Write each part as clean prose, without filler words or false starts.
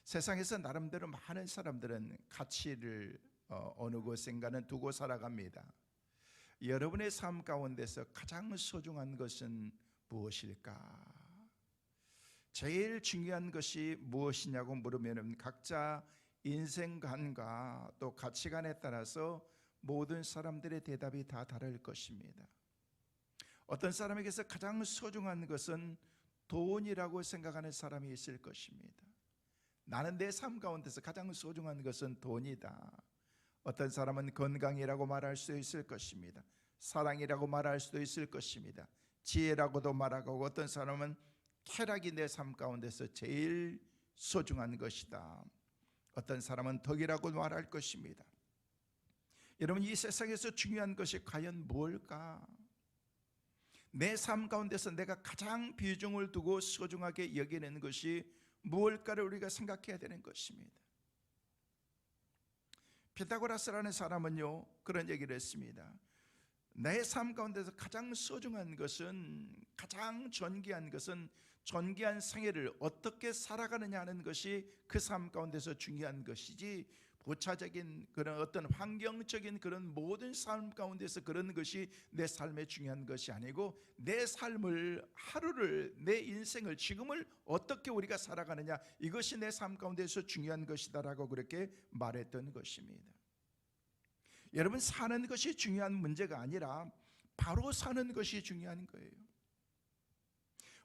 세상에서 나름대로 많은 사람들은 가치를 어느 곳인가는 두고 살아갑니다. 여러분의 삶 가운데서 가장 소중한 것은 무엇일까? 제일 중요한 것이 무엇이냐고 물으면 각자 인생관과 또 가치관에 따라서 모든 사람들의 대답이 다 다를 것입니다. 어떤 사람에게서 가장 소중한 것은 돈이라고 생각하는 사람이 있을 것입니다. 나는 내 삶 가운데서 가장 소중한 것은 돈이다. 어떤 사람은 건강이라고 말할 수 있을 것입니다. 사랑이라고 말할 수도 있을 것입니다. 지혜라고도 말하고, 어떤 사람은 쾌락이 내 삶 가운데서 제일 소중한 것이다. 어떤 사람은 덕이라고 말할 것입니다. 여러분, 이 세상에서 중요한 것이 과연 뭘까? 내 삶 가운데서 내가 가장 비중을 두고 소중하게 여기는 것이 무엇일까를 우리가 생각해야 되는 것입니다. 피타고라스라는 사람은요, 그런 얘기를 했습니다. 내 삶 가운데서 가장 소중한 것은, 가장 존귀한 것은 존귀한 생애를 어떻게 살아가느냐 하는 것이 그 삶 가운데서 중요한 것이지, 부차적인 그런 어떤 환경적인 그런 모든 삶 가운데서 그런 것이 내 삶에 중요한 것이 아니고, 내 삶을, 하루를, 내 인생을, 지금을 어떻게 우리가 살아가느냐, 이것이 내 삶 가운데서 중요한 것이다라고 그렇게 말했던 것입니다. 여러분, 사는 것이 중요한 문제가 아니라 바로 사는 것이 중요한 거예요.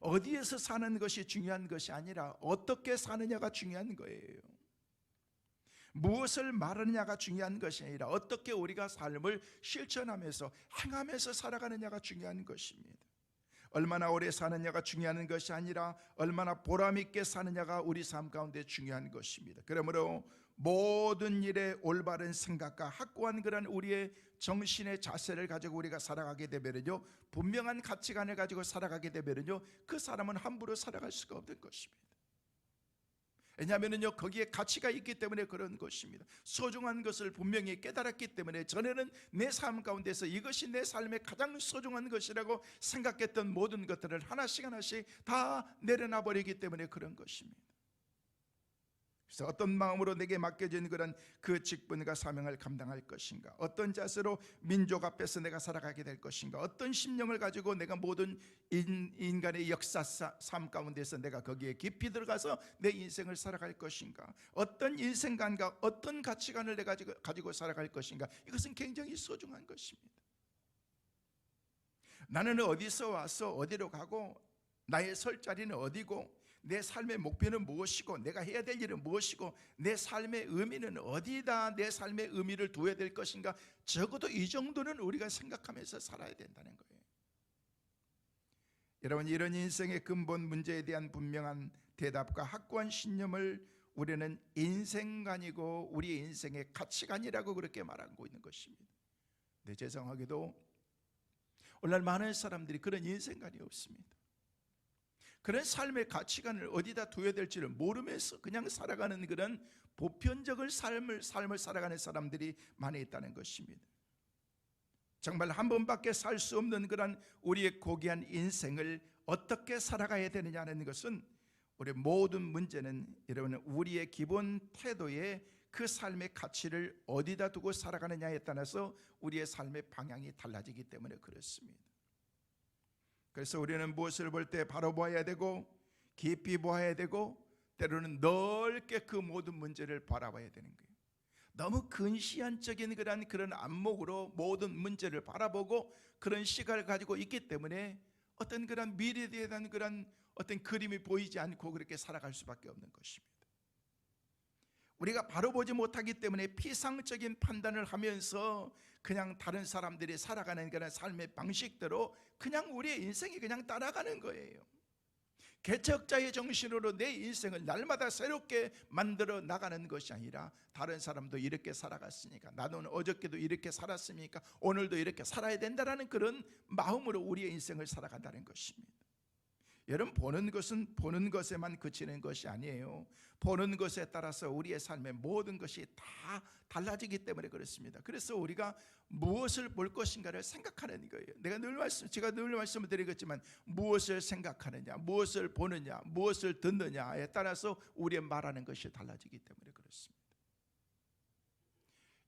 어디에서 사는 것이 중요한 것이 아니라 어떻게 사느냐가 중요한 거예요. 무엇을 말하느냐가 중요한 것이 아니라 어떻게 우리가 삶을 실천하면서 행하면서 살아가느냐가 중요한 것입니다. 얼마나 오래 사느냐가 중요한 것이 아니라 얼마나 보람있게 사느냐가 우리 삶 가운데 중요한 것입니다. 그러므로 모든 일에 올바른 생각과 확고한 그런 우리의 정신의 자세를 가지고 우리가 살아가게 되면요, 분명한 가치관을 가지고 살아가게 되면요, 그 사람은 함부로 살아갈 수가 없는 것입니다. 왜냐하면요, 거기에 가치가 있기 때문에 그런 것입니다. 소중한 것을 분명히 깨달았기 때문에, 전에는 내 삶 가운데서 이것이 내 삶의 가장 소중한 것이라고 생각했던 모든 것들을 하나씩 하나씩 다 내려놔 버리기 때문에 그런 것입니다. 그래서 어떤 마음으로 내게 맡겨진 그런 그 직분과 사명을 감당할 것인가, 어떤 자세로 민족 앞에서 내가 살아가게 될 것인가, 어떤 심령을 가지고 내가 모든 인간의 역사 삶 가운데서 내가 거기에 깊이 들어가서 내 인생을 살아갈 것인가, 어떤 인생관과 어떤 가치관을 내가 가지고 살아갈 것인가, 이것은 굉장히 소중한 것입니다. 나는 어디서 와서 어디로 가고, 나의 설 자리는 어디고, 내 삶의 목표는 무엇이고, 내가 해야 될 일은 무엇이고, 내 삶의 의미는 어디다 내 삶의 의미를 두어야 될 것인가, 적어도 이 정도는 우리가 생각하면서 살아야 된다는 거예요. 여러분, 이런 인생의 근본 문제에 대한 분명한 대답과 확고한 신념을 우리는 인생관이고 우리의 인생의 가치관이라고 그렇게 말하고 있는 것입니다. 근데 죄송하게도 오늘날 많은 사람들이 그런 인생관이 없습니다. 그런 삶의 가치관을 어디다 두어야 될지를 모르면서 그냥 살아가는 그런 보편적인 삶을 살아가는 사람들이 많이 있다는 것입니다. 정말 한 번밖에 살 수 없는 그런 우리의 고귀한 인생을 어떻게 살아가야 되느냐는 것은, 우리 모든 문제는 여러분, 우리의 기본 태도에 그 삶의 가치를 어디다 두고 살아가느냐에 따라서 우리의 삶의 방향이 달라지기 때문에 그렇습니다. 그래서 우리는 무엇을 볼 때 바로 보아야 되고, 깊이 보아야 되고, 때로는 넓게 그 모든 문제를 바라봐야 되는 거예요. 너무 근시안적인 그런 안목으로 모든 문제를 바라보고 그런 시각을 가지고 있기 때문에 어떤 그런 미래에 대한 그런 어떤 그림이 보이지 않고 그렇게 살아갈 수밖에 없는 것입니다. 우리가 바로 보지 못하기 때문에 피상적인 판단을 하면서 그냥 다른 사람들이 살아가는 그런 삶의 방식대로 그냥 우리의 인생이 그냥 따라가는 거예요. 개척자의 정신으로 내 인생을 날마다 새롭게 만들어 나가는 것이 아니라, 다른 사람도 이렇게 살아갔으니까 나도 어저께도 이렇게 살았으니까 오늘도 이렇게 살아야 된다는 그런 마음으로 우리의 인생을 살아간다는 것입니다. 여러분, 보는 것은 보는 것에만 그치는 것이 아니에요. 보는 것에 따라서 우리의 삶의 모든 것이 다 달라지기 때문에 그렇습니다. 그래서 우리가 무엇을 볼 것인가를 생각하는 거예요. 제가 늘 말씀을 드리겠지만, 무엇을 생각하느냐, 무엇을 보느냐, 무엇을 듣느냐에 따라서 우리의 말하는 것이 달라지기 때문에 그렇습니다.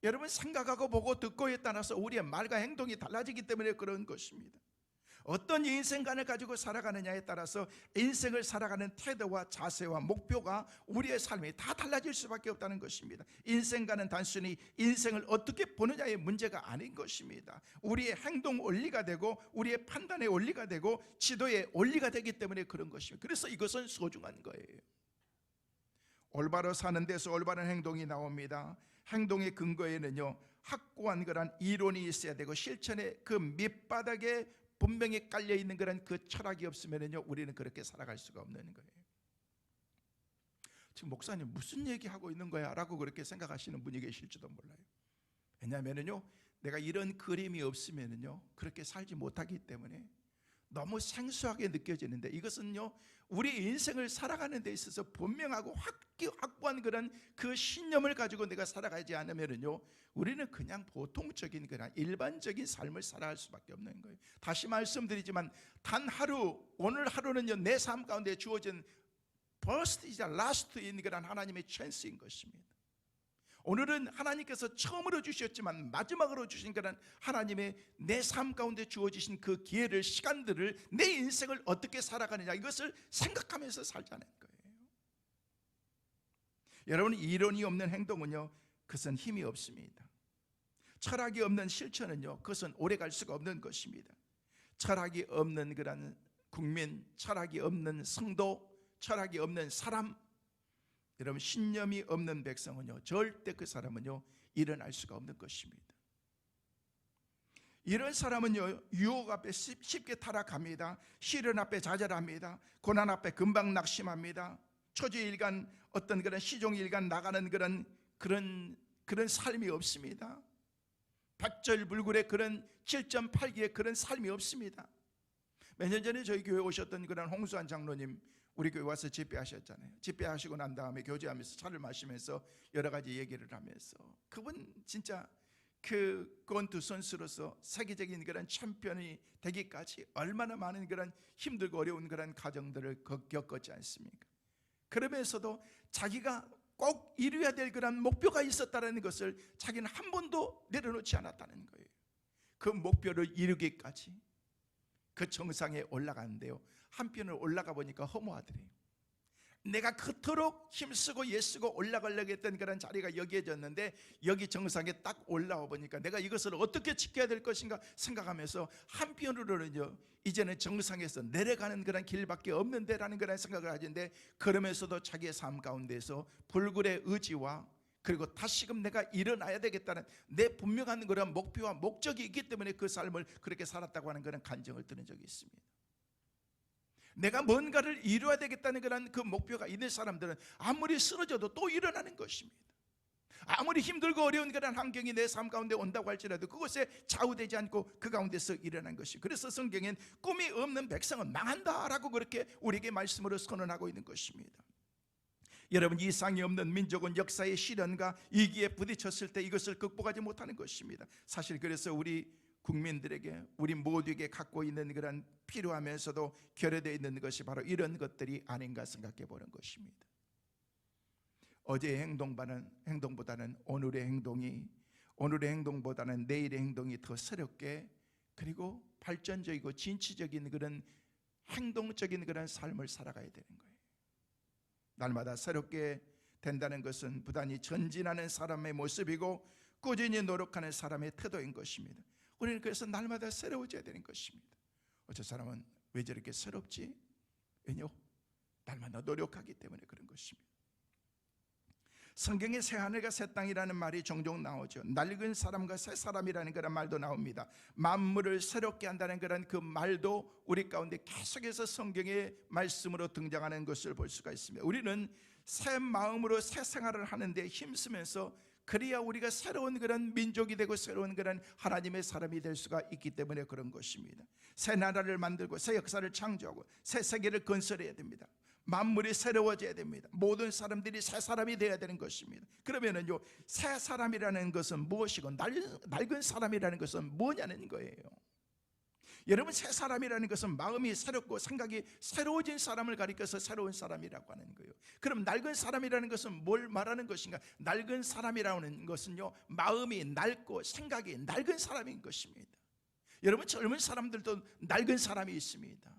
여러분, 생각하고 보고 듣고에 따라서 우리의 말과 행동이 달라지기 때문에 그런 것입니다. 어떤 인생관을 가지고 살아가느냐에 따라서 인생을 살아가는 태도와 자세와 목표가, 우리의 삶이 다 달라질 수밖에 없다는 것입니다. 인생관은 단순히 인생을 어떻게 보느냐의 문제가 아닌 것입니다. 우리의 행동 원리가 되고, 우리의 판단의 원리가 되고, 지도의 원리가 되기 때문에 그런 것입니다. 그래서 이것은 소중한 거예요. 올바로 사는 데서 올바른 행동이 나옵니다. 행동의 근거에는요, 확고한 그런 이론이 있어야 되고, 실천의 그 밑바닥에 분명히 깔려있는 그런 그 철학이 없으면요, 우리는 그렇게 살아갈 수가 없는 거예요. 지금 목사님 무슨 얘기하고 있는 거야? 라고 그렇게 생각하시는 분이 계실지도 몰라요. 왜냐하면요, 내가 이런 그림이 없으면요, 그렇게 살지 못하기 때문에 너무 생소하게 느껴지는데, 이것은요, 우리 인생을 살아가는 데 있어서 분명하고 확고한 그런 그 신념을 가지고 내가 살아가지 않으면요, 우리는 그냥 보통적인 그냥 일반적인 삶을 살아갈 수밖에 없는 거예요. 다시 말씀드리지만, 단 하루, 오늘 하루는요, 내 삶 가운데 주어진 first이자 last인 그런 하나님의 찬스인 것입니다. 오늘은 하나님께서 처음으로 주셨지만 마지막으로 주신 그런 하나님의 내 삶 가운데 주어지신 그 기회를, 시간들을, 내 인생을 어떻게 살아가느냐, 이것을 생각하면서 살자는 거예요. 여러분, 이론이 없는 행동은요, 그것은 힘이 없습니다. 철학이 없는 실천은요, 그것은 오래갈 수가 없는 것입니다. 철학이 없는 그런 국민, 철학이 없는 성도, 철학이 없는 사람, 여러분, 신념이 없는 백성은요, 절대 그 사람은요, 일어날 수가 없는 것입니다. 이런 사람은요, 유혹 앞에 쉽게 타락합니다. 시련 앞에 좌절합니다. 고난 앞에 금방 낙심합니다. 초지일간 어떤 그런 시종일관 나가는 그런 삶이 없습니다. 백절불굴의 그런 7.8기의 그런 삶이 없습니다. 몇 년 전에 저희 교회 오셨던 그런 홍수환 장로님, 우리 교회 와서 집회하셨잖아요. 집회하시고 난 다음에 교제하면서 차를 마시면서 여러 가지 얘기를 하면서, 그분 진짜 그 권투 선수로서 세계적인 그런 챔피언이 되기까지 얼마나 많은 그런 힘들고 어려운 그런 과정들을 겪었지 않습니까? 그러면서도 자기가 꼭 이루어야 될 그런 목표가 있었다는 것을 자기는 한 번도 내려놓지 않았다는 거예요. 그 목표를 이루기까지 그 정상에 올라가는데요, 한편을 올라가 보니까 허무하더래요. 내가 그토록 힘쓰고 애쓰고 올라가려고 했던 그런 자리가 여기에졌는데, 여기 정상에 딱 올라와 보니까 내가 이것을 어떻게 지켜야 될 것인가 생각하면서 한편으로는요, 이제는 정상에서 내려가는 그런 길밖에 없는데라는 그런 생각을 하는데, 그러면서도 자기의 삶 가운데서 불굴의 의지와, 그리고 다시금 내가 일어나야 되겠다는 내 분명한 그런 목표와 목적이 있기 때문에 그 삶을 그렇게 살았다고 하는 그런 간증을 들은 적이 있습니다. 내가 뭔가를 이루어야 되겠다는 그런 그 목표가 있는 사람들은 아무리 쓰러져도 또 일어나는 것입니다. 아무리 힘들고 어려운 그런 환경이 내 삶 가운데 온다고 할지라도 그것에 좌우되지 않고 그 가운데서 일어난 것이, 그래서 성경엔 꿈이 없는 백성은 망한다라고 그렇게 우리에게 말씀으로 선언하고 있는 것입니다. 여러분, 이상이 없는 민족은 역사의 시련과 위기에 부딪혔을 때 이것을 극복하지 못하는 것입니다. 사실 그래서 우리 국민들에게, 우리 모두에게 갖고 있는 그런 필요하면서도 결여되어 있는 것이 바로 이런 것들이 아닌가 생각해 보는 것입니다. 어제의 행동보다는 오늘의 행동보다는 내일의 행동이 더 새롭게, 그리고 발전적이고 진취적인 그런 행동적인 그런 삶을 살아가야 되는 거예요. 날마다 새롭게 된다는 것은 부단히 전진하는 사람의 모습이고 꾸준히 노력하는 사람의 태도인 것입니다. 우리는 그래서 날마다 새로워져야 되는 것입니다. 어떤 사람은 왜 저렇게 새롭지? 왜냐? 날마다 노력하기 때문에 그런 것입니다. 성경에 새 하늘과 새 땅이라는 말이 종종 나오죠. 낡은 사람과 새 사람이라는 그런 말도 나옵니다. 만물을 새롭게 한다는 그런 그 말도 우리 가운데 계속해서 성경의 말씀으로 등장하는 것을 볼 수가 있습니다. 우리는 새 마음으로 새 생활을 하는데 힘쓰면서 그래야 우리가 새로운 그런 민족이 되고 새로운 그런 하나님의 사람이 될 수가 있기 때문에 그런 것입니다. 새 나라를 만들고 새 역사를 창조하고 새 세계를 건설해야 됩니다. 만물이 새로워져야 됩니다. 모든 사람들이 새 사람이 되어야 되는 것입니다. 그러면은요, 새 사람이라는 것은 무엇이고 낡은 사람이라는 것은 뭐냐는 거예요. 여러분, 새 사람이라는 것은 마음이 새롭고 생각이 새로워진 사람을 가리켜서 새로운 사람이라고 하는 거예요. 그럼 낡은 사람이라는 것은 뭘 말하는 것인가? 낡은 사람이라는 것은요, 마음이 낡고 생각이 낡은 사람인 것입니다. 여러분, 젊은 사람들도 낡은 사람이 있습니다.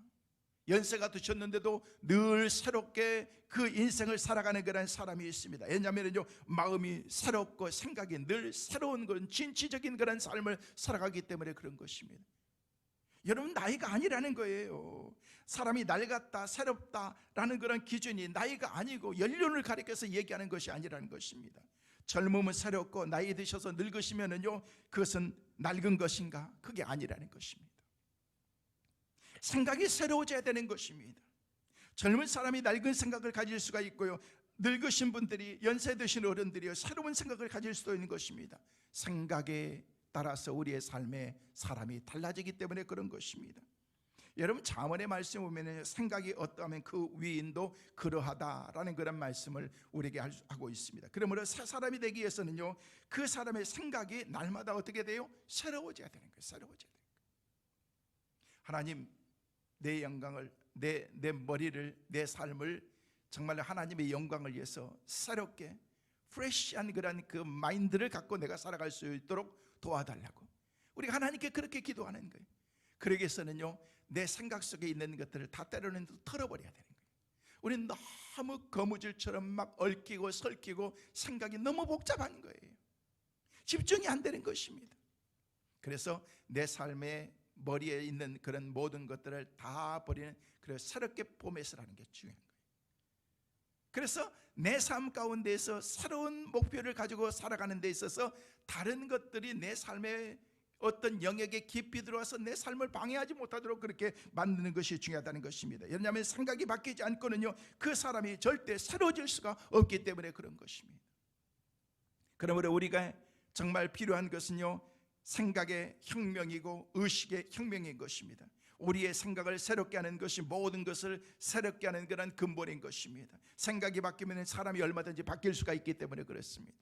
연세가 드셨는데도 늘 새롭게 그 인생을 살아가는 그런 사람이 있습니다. 왜냐하면요, 마음이 새롭고 생각이 늘 새로운 그런 진취적인 그런 삶을 살아가기 때문에 그런 것입니다. 여러분, 나이가 아니라는 거예요. 사람이 낡았다, 새롭다라는 그런 기준이 나이가 아니고 연륜을 가리켜서 얘기하는 것이 아니라는 것입니다. 젊음은 새롭고 나이 드셔서 늙으시면은요, 그것은 낡은 것인가? 그게 아니라는 것입니다. 생각이 새로워져야 되는 것입니다. 젊은 사람이 낡은 생각을 가질 수가 있고요, 늙으신 분들이, 연세 드신 어른들이요, 새로운 생각을 가질 수도 있는 것입니다. 생각에 따라서 우리의 삶의 사람이 달라지기 때문에 그런 것입니다. 여러분, 잠언의 말씀 보면 생각이 어떠하면 그 위인도 그러하다라는 그런 말씀을 우리에게 하고 있습니다. 그러므로 새 사람이 되기 위해서는요, 그 사람의 생각이 날마다 어떻게 돼요? 새로워져야 되는 거예요. 새로워져야 되는 거예요. 하나님, 내 영광을, 내 머리를, 내 삶을 정말 하나님의 영광을 위해서 새롭게 프레시한 그런 그 마인드를 갖고 내가 살아갈 수 있도록 도와달라고 우리가 하나님께 그렇게 기도하는 거예요. 그러기 위해서는요, 내 생각 속에 있는 것들을 다 때로는 털어버려야 되는 거예요. 우리는 너무 거무줄처럼 막 얽히고 설키고 생각이 너무 복잡한 거예요. 집중이 안 되는 것입니다. 그래서 내 삶의 머리에 있는 그런 모든 것들을 다 버리는, 그래서 새롭게 포맷을 하는 게 중요한 거예요. 그래서 내 삶 가운데에서 새로운 목표를 가지고 살아가는 데 있어서 다른 것들이 내 삶의 어떤 영역에 깊이 들어와서 내 삶을 방해하지 못하도록 그렇게 만드는 것이 중요하다는 것입니다. 왜냐하면 생각이 바뀌지 않고는요, 그 사람이 절대 새로워질 수가 없기 때문에 그런 것입니다. 그러므로 우리가 정말 필요한 것은요, 생각의 혁명이고 의식의 혁명인 것입니다. 우리의 생각을 새롭게 하는 것이 모든 것을 새롭게 하는 그런 근본인 것입니다. 생각이 바뀌면 사람이 얼마든지 바뀔 수가 있기 때문에 그렇습니다.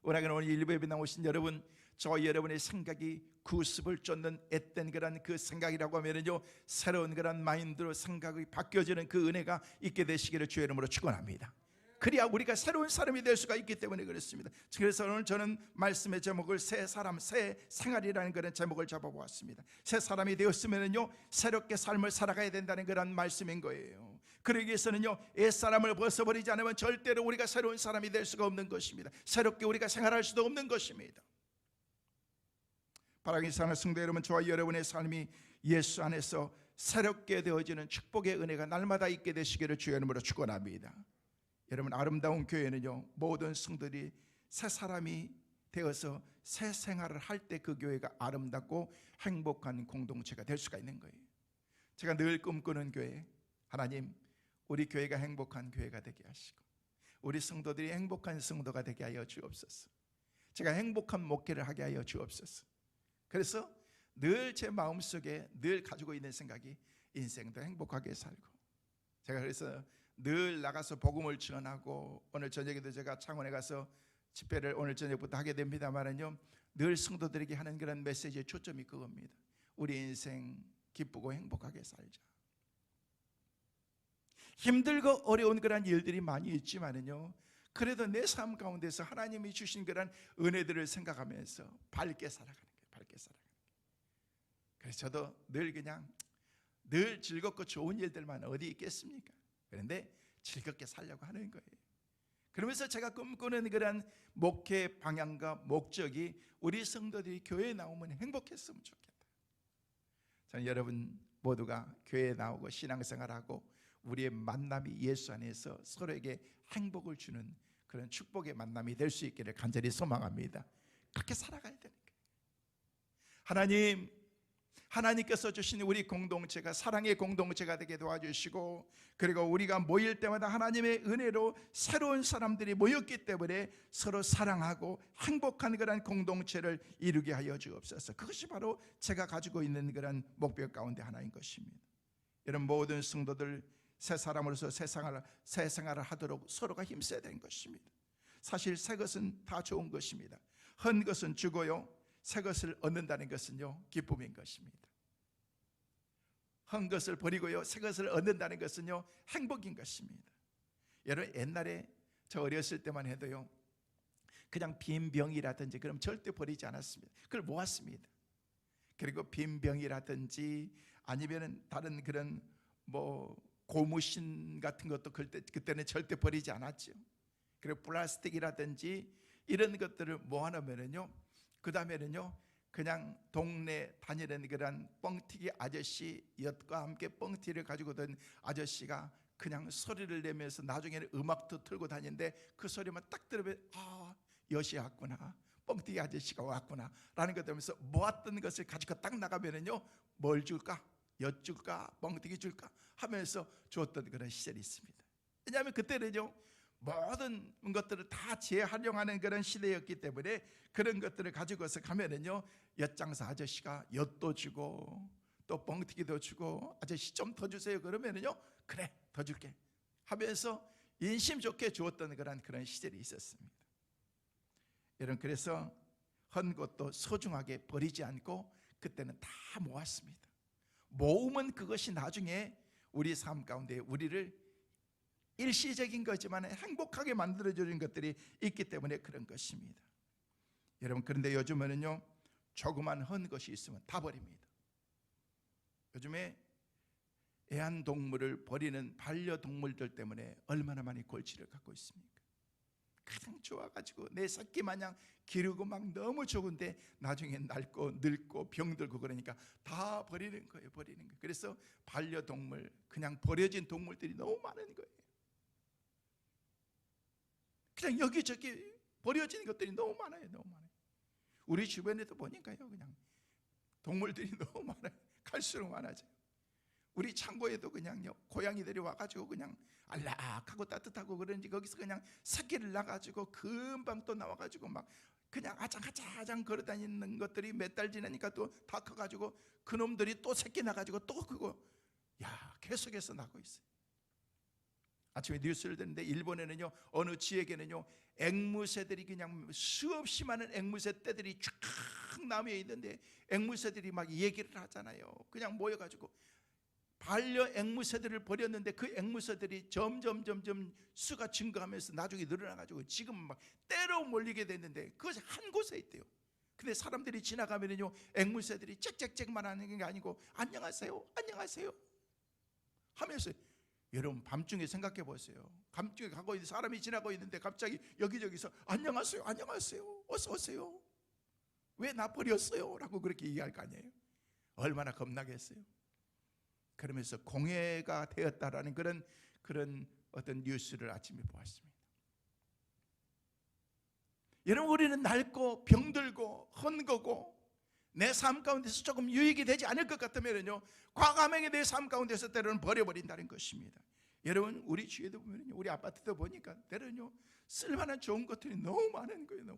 오늘 일부에 나오신 여러분, 저 여러분의 생각이 구습을 쫓는 앳된 그런 그 생각이라고 하면은요, 새로운 그런 마인드로 생각이 바뀌어지는 그 은혜가 있게 되시기를 주의 이름으로 축원합니다. 그래야 우리가 새로운 사람이 될 수가 있기 때문에 그렇습니다. 그래서 오늘 저는 말씀의 제목을 새 사람, 새 생활이라는 그런 제목을 잡아보았습니다. 새 사람이 되었으면은요, 새롭게 삶을 살아가야 된다는 그런 말씀인 거예요. 그러기 위해서는요, 옛사람을 벗어버리지 않으면 절대로 우리가 새로운 사람이 될 수가 없는 것입니다. 새롭게 우리가 생활할 수도 없는 것입니다. 바라기 사는 성도 여러분, 저와 여러분의 삶이 예수 안에서 새롭게 되어지는 축복의 은혜가 날마다 있게 되시기를 주의 이름으로 축원합니다. 여러분, 아름다운 교회는요, 모든 성도들이 새 사람이 되어서 새 생활을 할 때 그 교회가 아름답고 행복한 공동체가 될 수가 있는 거예요. 제가 늘 꿈꾸는 교회, 하나님, 우리 교회가 행복한 교회가 되게 하시고 우리 성도들이 행복한 성도가 되게 하여 주옵소서. 제가 행복한 목회를 하게 하여 주옵소서. 그래서 늘 제 마음속에 늘 가지고 있는 생각이 인생도 행복하게 살고, 제가 그래서 늘 나가서 복음을 전하고, 오늘 저녁에도 제가 창원에 가서 집회를 오늘 저녁부터 하게 됩니다만은요, 늘 성도들에게 하는 그런 메시지의 초점이 그겁니다. 우리 인생 기쁘고 행복하게 살자. 힘들고 어려운 그런 일들이 많이 있지만은요, 그래도 내 삶 가운데서 하나님이 주신 그런 은혜들을 생각하면서 밝게 살아가는 거예요. 밝게 살아가는 거예요. 그래서 저도 늘 즐겁고 좋은 일들만 어디 있겠습니까? 그런데 즐겁게 살려고 하는 거예요. 그러면서 제가 꿈꾸는 그런 목회 방향과 목적이 우리 성도들이 교회에 나오면 행복했으면 좋겠다. 저는 여러분 모두가 교회에 나오고 신앙생활하고 우리의 만남이 예수 안에서 서로에게 행복을 주는 그런 축복의 만남이 될 수 있기를 간절히 소망합니다. 그렇게 살아가야 되는 거예요. 하나님, 하나님께서 주신 우리 공동체가 사랑의 공동체가 되게 도와주시고, 그리고 우리가 모일 때마다 하나님의 은혜로 새로운 사람들이 모였기 때문에 서로 사랑하고 행복한 그런 공동체를 이루게 하여 주옵소서. 그것이 바로 제가 가지고 있는 그런 목표 가운데 하나인 것입니다. 이런 모든 성도들 새 사람으로서 새 생활을 하도록 서로가 힘써야 되는 것입니다. 사실 새 것은 다 좋은 것입니다. 헌 것은 주고요, 새 것을 얻는다는 것은요, 기쁨인 것입니다. 헌 것을 버리고요, 새 것을 얻는다는 것은요, 행복인 것입니다. 여러분, 옛날에 저 어렸을 때만 해도요, 그냥 빈 병이라든지 그럼 절대 버리지 않았습니다. 그걸 모았습니다. 그리고 빈 병이라든지 아니면은 다른 그런 고무신 같은 것도 그때는 절대 버리지 않았죠. 그리고 플라스틱이라든지 이런 것들을 모아놓으면은요, 그 다음에는요, 그냥 동네 다니는 그런 뻥튀기 아저씨, 엿과 함께 뻥튀기를 가지고 든 아저씨가 그냥 소리를 내면서 나중에는 음악도 틀고 다니는데, 그 소리만 딱 들으면 엿이 왔구나, 뻥튀기 아저씨가 왔구나 라는 것 들으면서 모았던 것을 가지고 딱 나가면은요, 뭘 줄까? 엿 줄까? 뻥튀기 줄까? 하면서 주었던 그런 시절이 있습니다. 왜냐하면 그때는요, 모든 것들을 다 재활용하는 그런 시대였기 때문에 그런 것들을 가지고서 가면은요, 엿장사 아저씨가 엿도 주고 또 뻥튀기도 주고, 아저씨 좀 더 주세요 그러면은요, 그래 더 줄게 하면서 인심 좋게 주었던 그런 시절이 있었습니다. 여러분, 그래서 헌 것도 소중하게 버리지 않고 그때는 다 모았습니다. 모으면 그것이 나중에 우리 삶 가운데 우리를 일시적인 거지만 행복하게 만들어주는 것들이 있기 때문에 그런 것입니다. 여러분, 그런데 요즘에는요, 조그만 헌 것이 있으면 다 버립니다. 요즘에 애완동물을 버리는 반려동물들 때문에 얼마나 많이 골치를 갖고 있습니까? 가장 좋아가지고 내 새끼 마냥 기르고 막 너무 좋은데 나중에 낡고 늙고 병들고 그러니까 다 버리는 거예요. 그래서 반려동물, 그냥 버려진 동물들이 너무 많은 거예요. 그냥 여기저기 버려진 것들이 너무 많아요. 우리 주변에도 보니까요, 그냥 동물들이 너무 많아요. 갈수록 많아져요. 우리 창고에도 그냥요, 고양이들이 와가지고 그냥 안락하고 따뜻하고 그런지 거기서 그냥 새끼를 낳아가지고 금방 또 나와가지고 막 그냥 아장아장 걸어다니는 것들이 몇 달 지나니까 또 다 커가지고 그놈들이 또 새끼 나가지고 또 그거 계속해서 나고 있어요. 아침에 뉴스를 듣는데 일본에는요, 어느 지역에는요, 앵무새들이 그냥 수없이 많은 앵무새 떼들이 쫙 나무에 있는데 앵무새들이 막 얘기를 하잖아요. 그냥 모여가지고 반려 앵무새들을 버렸는데 그 앵무새들이 점점 수가 증가하면서 나중에 늘어나가지고 지금 막 때로 몰리게 됐는데 그것이 한 곳에 있대요. 근데 사람들이 지나가면은요, 앵무새들이 짹짹짹만 하는 게 아니고 안녕하세요 하면서, 여러분 밤중에 생각해 보세요. 밤중에 가고 있는 사람이 지나고 있는데 갑자기 여기저기서 안녕하세요 어서 오세요, 왜 나 버렸어요? 라고 그렇게 얘기할 거 아니에요. 얼마나 겁나겠어요. 그러면서 공해가 되었다라는 그런 어떤 뉴스를 아침에 보았습니다. 여러분, 우리는 낡고 병들고 헌거고 내 삶 가운데서 조금 유익이 되지 않을 것 같으면요, 과감하게 내 삶 가운데서 때로는 버려버린다는 것입니다. 여러분, 우리 주위에도 보면요, 우리 아파트도 보니까 때로는요, 쓸만한 좋은 것들이 너무 많은 거예요.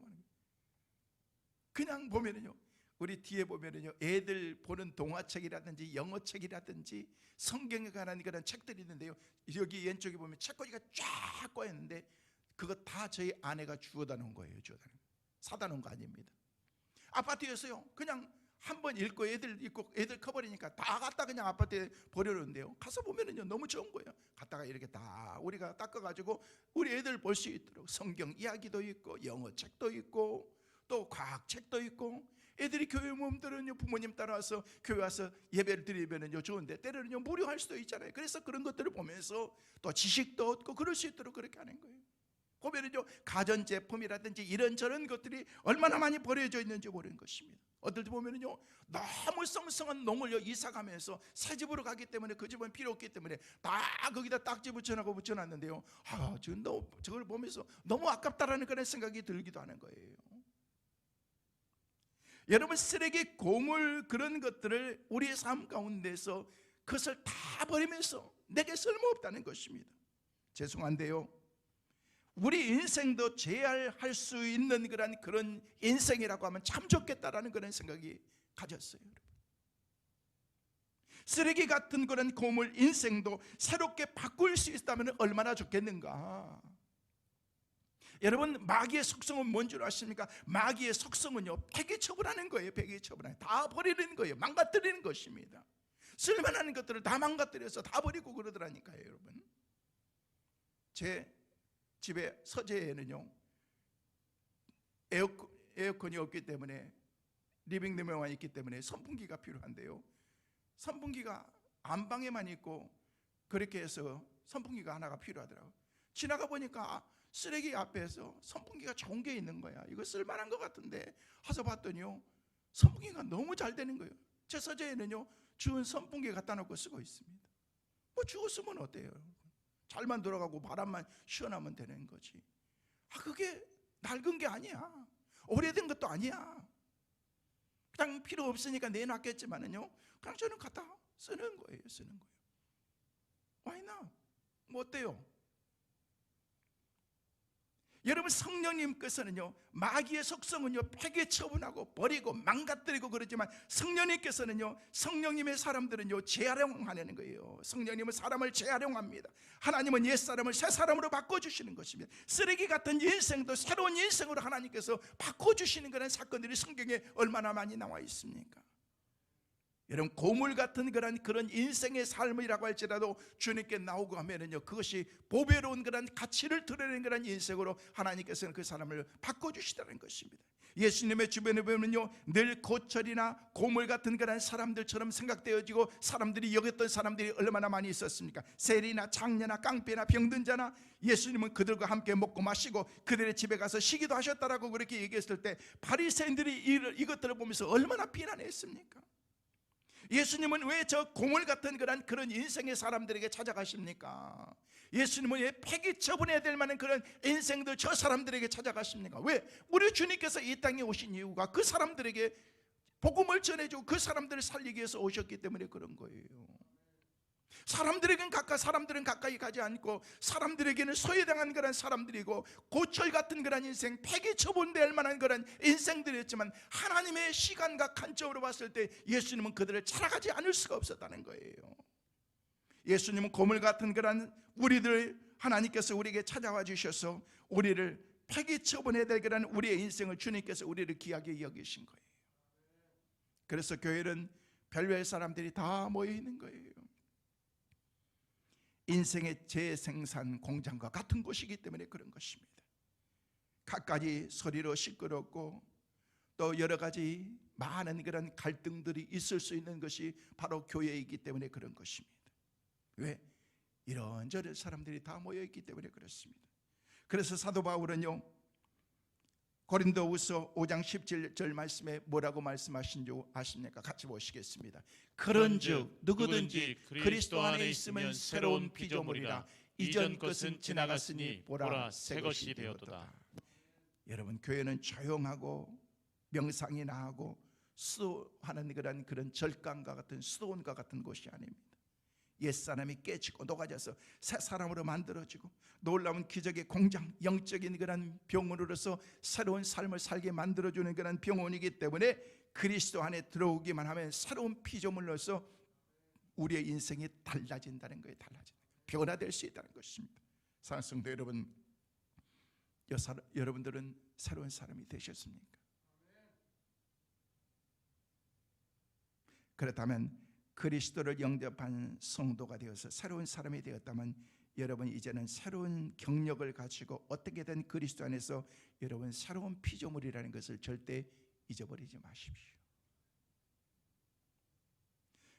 그냥 보면은요, 우리 뒤에 보면은요, 애들 보는 동화책이라든지 영어책이라든지 성경에 관한 그런 책들이 있는데요, 여기 왼쪽에 보면 책꽂이가 쫙 꼬여 있는데 그거 다 저희 아내가 주워다 놓은 거예요. 사다 놓은 거 아닙니다. 아파트에서요, 그냥 한번 읽고 애들 커버리니까 다 갖다 그냥 아파트에 버려놓는데요, 가서 보면은요, 너무 좋은 거예요. 갖다가 이렇게 다 우리가 닦아가지고 우리 애들 볼 수 있도록 성경 이야기도 있고 영어책도 있고 또 과학책도 있고, 애들이 교회 몸들은요, 부모님 따라와서 교회 와서 예배를 드리면은요 좋은데 때로는요 무료할 수도 있잖아요. 그래서 그런 것들을 보면서 또 지식도 얻고 그럴 수 있도록 그렇게 하는 거예요. 보면은요, 가전제품이라든지 이런저런 것들이 얼마나 많이 버려져 있는지 모르는 것입니다. 어떨 때 보면은요, 너무 썽썽한 농을 이사 가면서 새 집으로 가기 때문에 그 집은 필요 없기 때문에 다 거기다 딱지 붙여놨는데요, 저걸 보면서 너무 아깝다라는 그런 생각이 들기도 하는 거예요. 여러분, 쓰레기, 고물, 그런 것들을 우리의 삶 가운데서 그것을 다 버리면서 내게 쓸모없다는 것입니다. 죄송한데요, 우리 인생도 재활할 수 있는 그런 인생이라고 하면 참 좋겠다라는 그런 생각이 가졌어요. 쓰레기 같은 그런 고물 인생도 새롭게 바꿀 수 있다면 얼마나 좋겠는가. 여러분, 마귀의 속성은 뭔 줄 아십니까? 마귀의 속성은요, 폐기 처분하는 거예요. 폐기 처분하는, 다 버리는 거예요. 망가뜨리는 것입니다. 쓸만한 것들을 다 망가뜨려서 다 버리고 그러더라니까요. 여러분, 제 집에 서재에는요, 에어컨이 없기 때문에, 리빙룸에만 있기 때문에 선풍기가 필요한데요, 선풍기가 안방에만 있고 그렇게 해서 선풍기가 하나가 필요하더라고요. 지나가 보니까 쓰레기 앞에서 선풍기가 좋은 게 있는 거야. 이거 쓸만한 것 같은데 하서 봤더니요, 선풍기가 너무 잘 되는 거예요. 제 서재에는요, 주운 선풍기 갖다 놓고 쓰고 있습니다. 뭐 주워 쓰면 어때요? 잘만 돌아가고 바람만 시원하면 되는 거지. 그게 낡은 게 아니야. 오래된 것도 아니야. 그냥 필요 없으니까 내놨겠지만은요, 그냥 저는 갖다 쓰는 거예요. 쓰는 거예요. Why not? 뭐 어때요? 여러분, 성령님께서는요, 마귀의 속성은요, 폐기 처분하고 버리고 망가뜨리고 그러지만, 성령님께서는요, 성령님의 사람들은요, 재활용하는 거예요. 성령님은 사람을 재활용합니다. 하나님은 옛사람을 새사람으로 바꿔주시는 것입니다. 쓰레기 같은 인생도 새로운 인생으로 하나님께서 바꿔주시는 그런 사건들이 성경에 얼마나 많이 나와 있습니까? 여러분, 고물 같은 그런 인생의 삶이라고 할지라도 주님께 나오고 하면은요, 그것이 보배로운 그런 가치를 드러내는 그런 인생으로 하나님께서는 그 사람을 바꿔주시다는 것입니다. 예수님의 주변에 보면요, 늘 고철이나 고물 같은 그런 사람들처럼 생각되어지고 사람들이 여겼던 사람들이 얼마나 많이 있었습니까? 세리나 장녀나 깡패나 병든 자나, 예수님은 그들과 함께 먹고 마시고 그들의 집에 가서 쉬기도 하셨다라고 그렇게 얘기했을 때, 바리새인들이 이것들을 보면서 얼마나 비난했습니까? 예수님은 왜 저 고물 같은 그런 인생의 사람들에게 찾아가십니까? 예수님은 왜 폐기 처분해야 될 만한 그런 인생들, 저 사람들에게 찾아가십니까? 왜? 우리 주님께서 이 땅에 오신 이유가 그 사람들에게 복음을 전해주고 그 사람들을 살리기 위해서 오셨기 때문에 그런 거예요. 사람들은 가까이 가지 않고, 사람들에게는 소외당한 그런 사람들이고 고철 같은 그런 인생, 폐기 처분될 만한 그런 인생들이었지만, 하나님의 시간과 관점으로 봤을 때 예수님은 그들을 찾아가지 않을 수가 없었다는 거예요. 예수님은 고물 같은 그런 우리들, 하나님께서 우리에게 찾아와 주셔서 우리를 폐기 처분해야 될 그런 우리의 인생을 주님께서 우리를 귀하게 여기신 거예요. 그래서 교회는 별별 사람들이 다 모여 있는 거예요. 인생의 재생산 공장과 같은 곳이기 때문에 그런 것입니다. 갖가지 소리로 시끄럽고 또 여러 가지 많은 그런 갈등들이 있을 수 있는 것이 바로 교회이기 때문에 그런 것입니다. 왜? 이런저런 사람들이 다 모여있기 때문에 그렇습니다. 그래서 사도 바울은요, 고린도후서 5장 17절 말씀에 뭐라고 말씀하신 줄 아십니까? 같이 보시겠습니다. 그런즉 누구든지 그리스도 안에 있으면 새로운 피조물이라, 이전 것은 지나갔으니 보라 새 것이 되었도다. 여러분, 교회는 조용하고 명상이 나하고 수도하는 그런 절간과 같은 수도원과 같은 곳이 아닙니다. 옛사람이 깨지고 녹아져서 새 사람으로 만들어지고, 놀라운 기적의 공장, 영적인 그런 병원으로서 새로운 삶을 살게 만들어주는 그런 병원이기 때문에 그리스도 안에 들어오기만 하면 새로운 피조물로서 우리의 인생이 달라진다는 거예요. 변화될 수 있다는 것입니다. 사랑하는 성도 여러분, 여러분들은 새로운 사람이 되셨습니까? 그렇다면 그리스도를 영접한 성도가 되어서 새로운 사람이 되었다면, 여러분 이제는 새로운 경력을 가지고 어떻게든 그리스도 안에서 여러분 새로운 피조물이라는 것을 절대 잊어버리지 마십시오.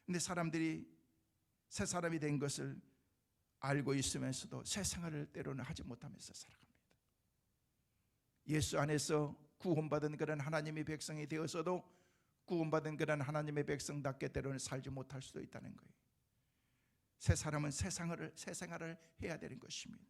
근데 사람들이 새 사람이 된 것을 알고 있으면서도 새 생활을 때로는 하지 못하면서 살아갑니다. 예수 안에서 구원받은 그런 하나님의 백성이 되어서도 구원받은 그런 하나님의 백성답게 때로는 살지 못할 수도 있다는 거예요. 새 사람은 새 생활을 해야 되는 것입니다.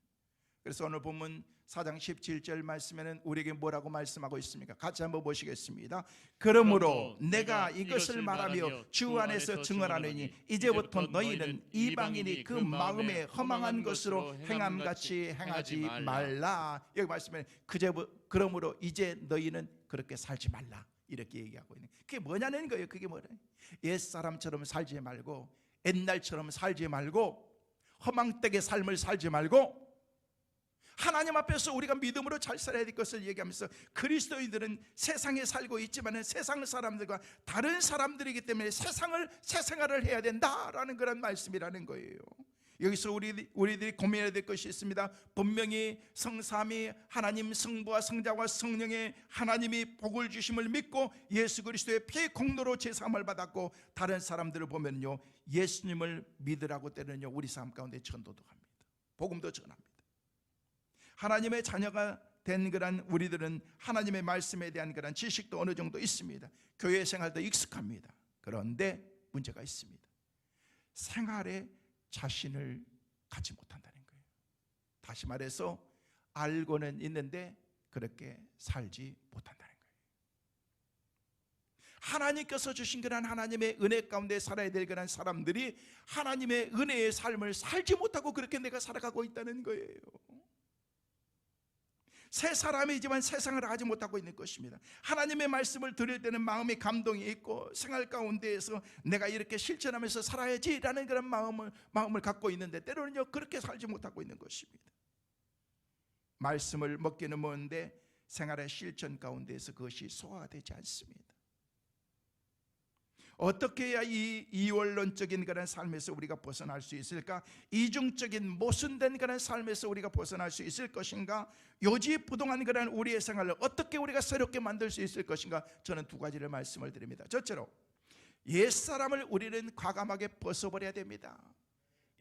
그래서 오늘 본문 4장 17절 말씀에는 우리에게 뭐라고 말씀하고 있습니까? 같이 한번 보시겠습니다. 그러므로 내가 이것을 말하며 주 안에서 증언하노니 이제부터 너희는 이방인이 그 마음에 허망한 것으로 행함같이 행하지 말라. 여기 말씀에 그러므로 이제 너희는 그렇게 살지 말라 이렇게 얘기하고 있는, 그게 뭐냐는 거예요. 그게 뭐래? 옛사람처럼 살지 말고, 옛날처럼 살지 말고, 허망되게 삶을 살지 말고, 하나님 앞에서 우리가 믿음으로 잘 살아야 될 것을 얘기하면서, 그리스도인들은 세상에 살고 있지만 세상 사람들과 다른 사람들이기 때문에 새 생활을 해야 된다라는 그런 말씀이라는 거예요. 여기서 우리들이 고민해야 될 것이 있습니다. 분명히 성삼위 하나님 성부와 성자와 성령의 하나님이 복을 주심을 믿고 예수 그리스도의 피의 공로로 제사함을 받았고, 다른 사람들을 보면요, 예수님을 믿으라고 때는요 우리 삶 가운데 전도도 합니다. 복음도 전합니다. 하나님의 자녀가 된 그런 우리들은 하나님의 말씀에 대한 그런 지식도 어느 정도 있습니다. 교회 생활도 익숙합니다. 그런데 문제가 있습니다. 생활에 자신을 갖지 못한다는 거예요. 다시 말해서 알고는 있는데 그렇게 살지 못한다는 거예요. 하나님께서 주신 그런 하나님의 은혜 가운데 살아야 될 그런 사람들이 하나님의 은혜의 삶을 살지 못하고 그렇게 내가 살아가고 있다는 거예요. 새 사람이지만 세상을 하지 못하고 있는 것입니다. 하나님의 말씀을 들을 때는 마음의 감동이 있고 생활 가운데에서 내가 이렇게 실천하면서 살아야지라는 그런 마음을 갖고 있는데, 때로는요 그렇게 살지 못하고 있는 것입니다. 말씀을 먹기는 먹는데 생활의 실천 가운데에서 그것이 소화가 되지 않습니다. 어떻게 해야 이 이원론적인 그런 삶에서 우리가 벗어날 수 있을까? 이중적인 모순된 그런 삶에서 우리가 벗어날 수 있을 것인가? 요지부동한 그런 우리의 생활을 어떻게 우리가 새롭게 만들 수 있을 것인가? 저는 두 가지를 말씀을 드립니다. 첫째로, 옛사람을 우리는 과감하게 벗어버려야 됩니다.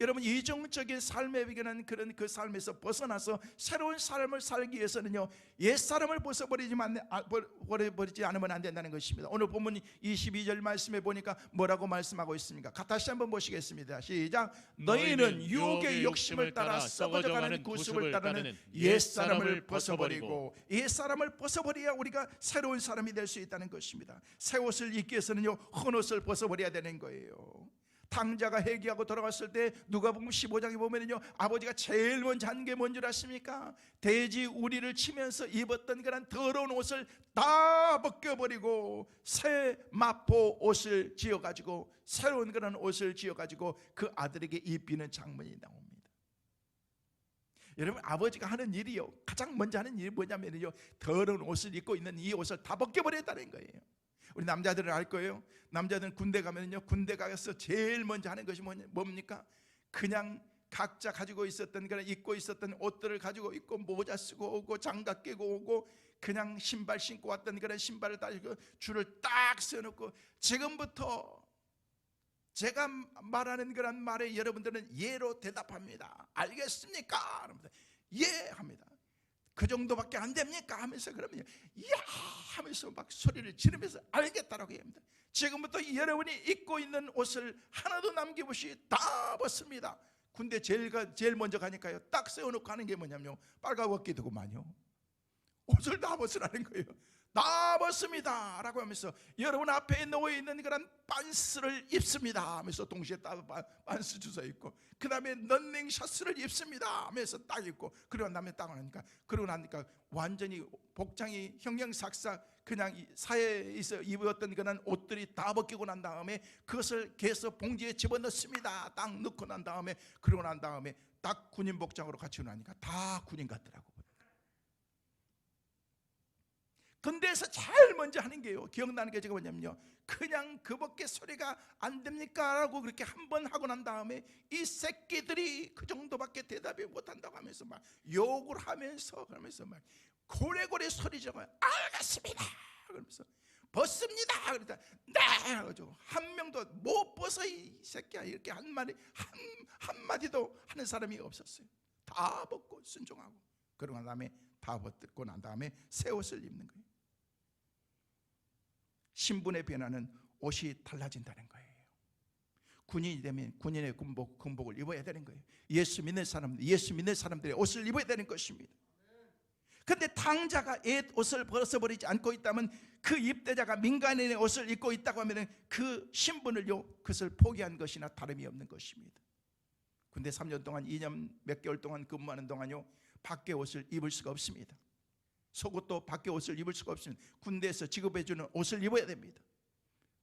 여러분, 이중적인 삶에 비견한 그런 그 삶에서 벗어나서 새로운 삶을 살기 위해서는요 옛사람을 벗어버리지 않으면 안 된다는 것입니다. 오늘 본문 22절 말씀에 보니까 뭐라고 말씀하고 있습니까? 다시 한번 보시겠습니다. 시작. 너희는 유혹의 욕심을 따라 썩어져가는 구습을 따르는 옛사람을 벗어버리고, 옛사람을 벗어버려야 우리가 새로운 사람이 될 수 있다는 것입니다. 새 옷을 입기 위해서는요 헌 옷을 벗어버려야 되는 거예요. 탕자가 회개하고 돌아갔을 때 누가복음 15장에 보면요 아버지가 제일 먼저 한 게 뭔 줄 아십니까? 돼지 우리를 치면서 입었던 그런 더러운 옷을 다 벗겨버리고 새 마포 옷을 지어가지고, 새로운 그런 옷을 지어가지고 그 아들에게 입히는 장면이 나옵니다. 여러분, 아버지가 하는 일이요 가장 먼저 하는 일이 뭐냐면요 더러운 옷을 입고 있는 이 옷을 다 벗겨버렸다는 거예요. 우리 남자들은 알 거예요. 남자들은 군대 가면요 군대 가서 제일 먼저 하는 것이 뭡니까? 그냥 각자 가지고 있었던 그런 입고 있었던 옷들을 가지고 입고 모자 쓰고 오고 장갑 끼고 오고 그냥 신발 신고 왔던 그런 신발을 다 줄을 딱 세워놓고, 지금부터 제가 말하는 그런 말에 여러분들은 예로 대답합니다. 알겠습니까? 예 합니다. 그 정도밖에 안 됩니까? 하면서 그러면 야 하면서 막 소리를 지르면서 알겠다라고 합니다. 지금부터 여러분이 입고 있는 옷을 하나도 남김없이 다 벗습니다. 군대 제일 먼저 가니까요 딱 세워놓고 하는 게 뭐냐면요 빨가벗기 두고만요 옷을 다 벗으라는 거예요. 다 벗습니다 라고 하면서 여러분 앞에 놓여있는 그런 반스를 입습니다 하면서 동시에 딱 반스 주워 입고, 그 다음에 런닝 셔츠를 입습니다 하면서 딱 입고, 그러고 나면 딱 하니까, 그러고 나니까 완전히 복장이 형형삭삭 그냥 사회에서 입었던 그런 옷들이 다 벗기고 난 다음에 그것을 개서 봉지에 집어넣습니다. 딱 넣고 난 다음에, 그러고 난 다음에 딱 군인 복장으로 같이 나니까 다 군인 같더라고. 군대에서 제일 먼저 하는 게요 기억나는 게 제가 뭐냐면요 그냥 그밖에 소리가 안 됩니까? 라고 그렇게 한번 하고 난 다음에 이 새끼들이 그 정도밖에 대답이 못한다고 하면서 막 욕을 하면서 그러면서 막 고래고래 소리 적어요. 알겠습니다 그러면서 벗습니다 그러니까 네 하죠. 한 명도 못 벗어 이 새끼야 이렇게 한마디도 하는 사람이 없었어요. 다 벗고 순종하고, 그러고 난 다음에 다 벗고 난 다음에 새 옷을 입는 거예요. 신분의 변화는 옷이 달라진다는 거예요. 군인이 되면 군인의 군복을 입어야 되는 거예요. 예수 믿는 사람들의 옷을 입어야 되는 것입니다. 그런데 당자가 옛 옷을 벗어버리지 않고 있다면, 그 입대자가 민간인의 옷을 입고 있다고 하면 그 신분을요, 그것을 포기한 것이나 다름이 없는 것입니다. 군대 3년 동안, 2년 몇 개월 동안 근무하는 동안요, 밖에 옷을 입을 수가 없습니다. 속옷도 밖에 옷을 입을 수가 없습니다. 군대에서 지급해주는 옷을 입어야 됩니다.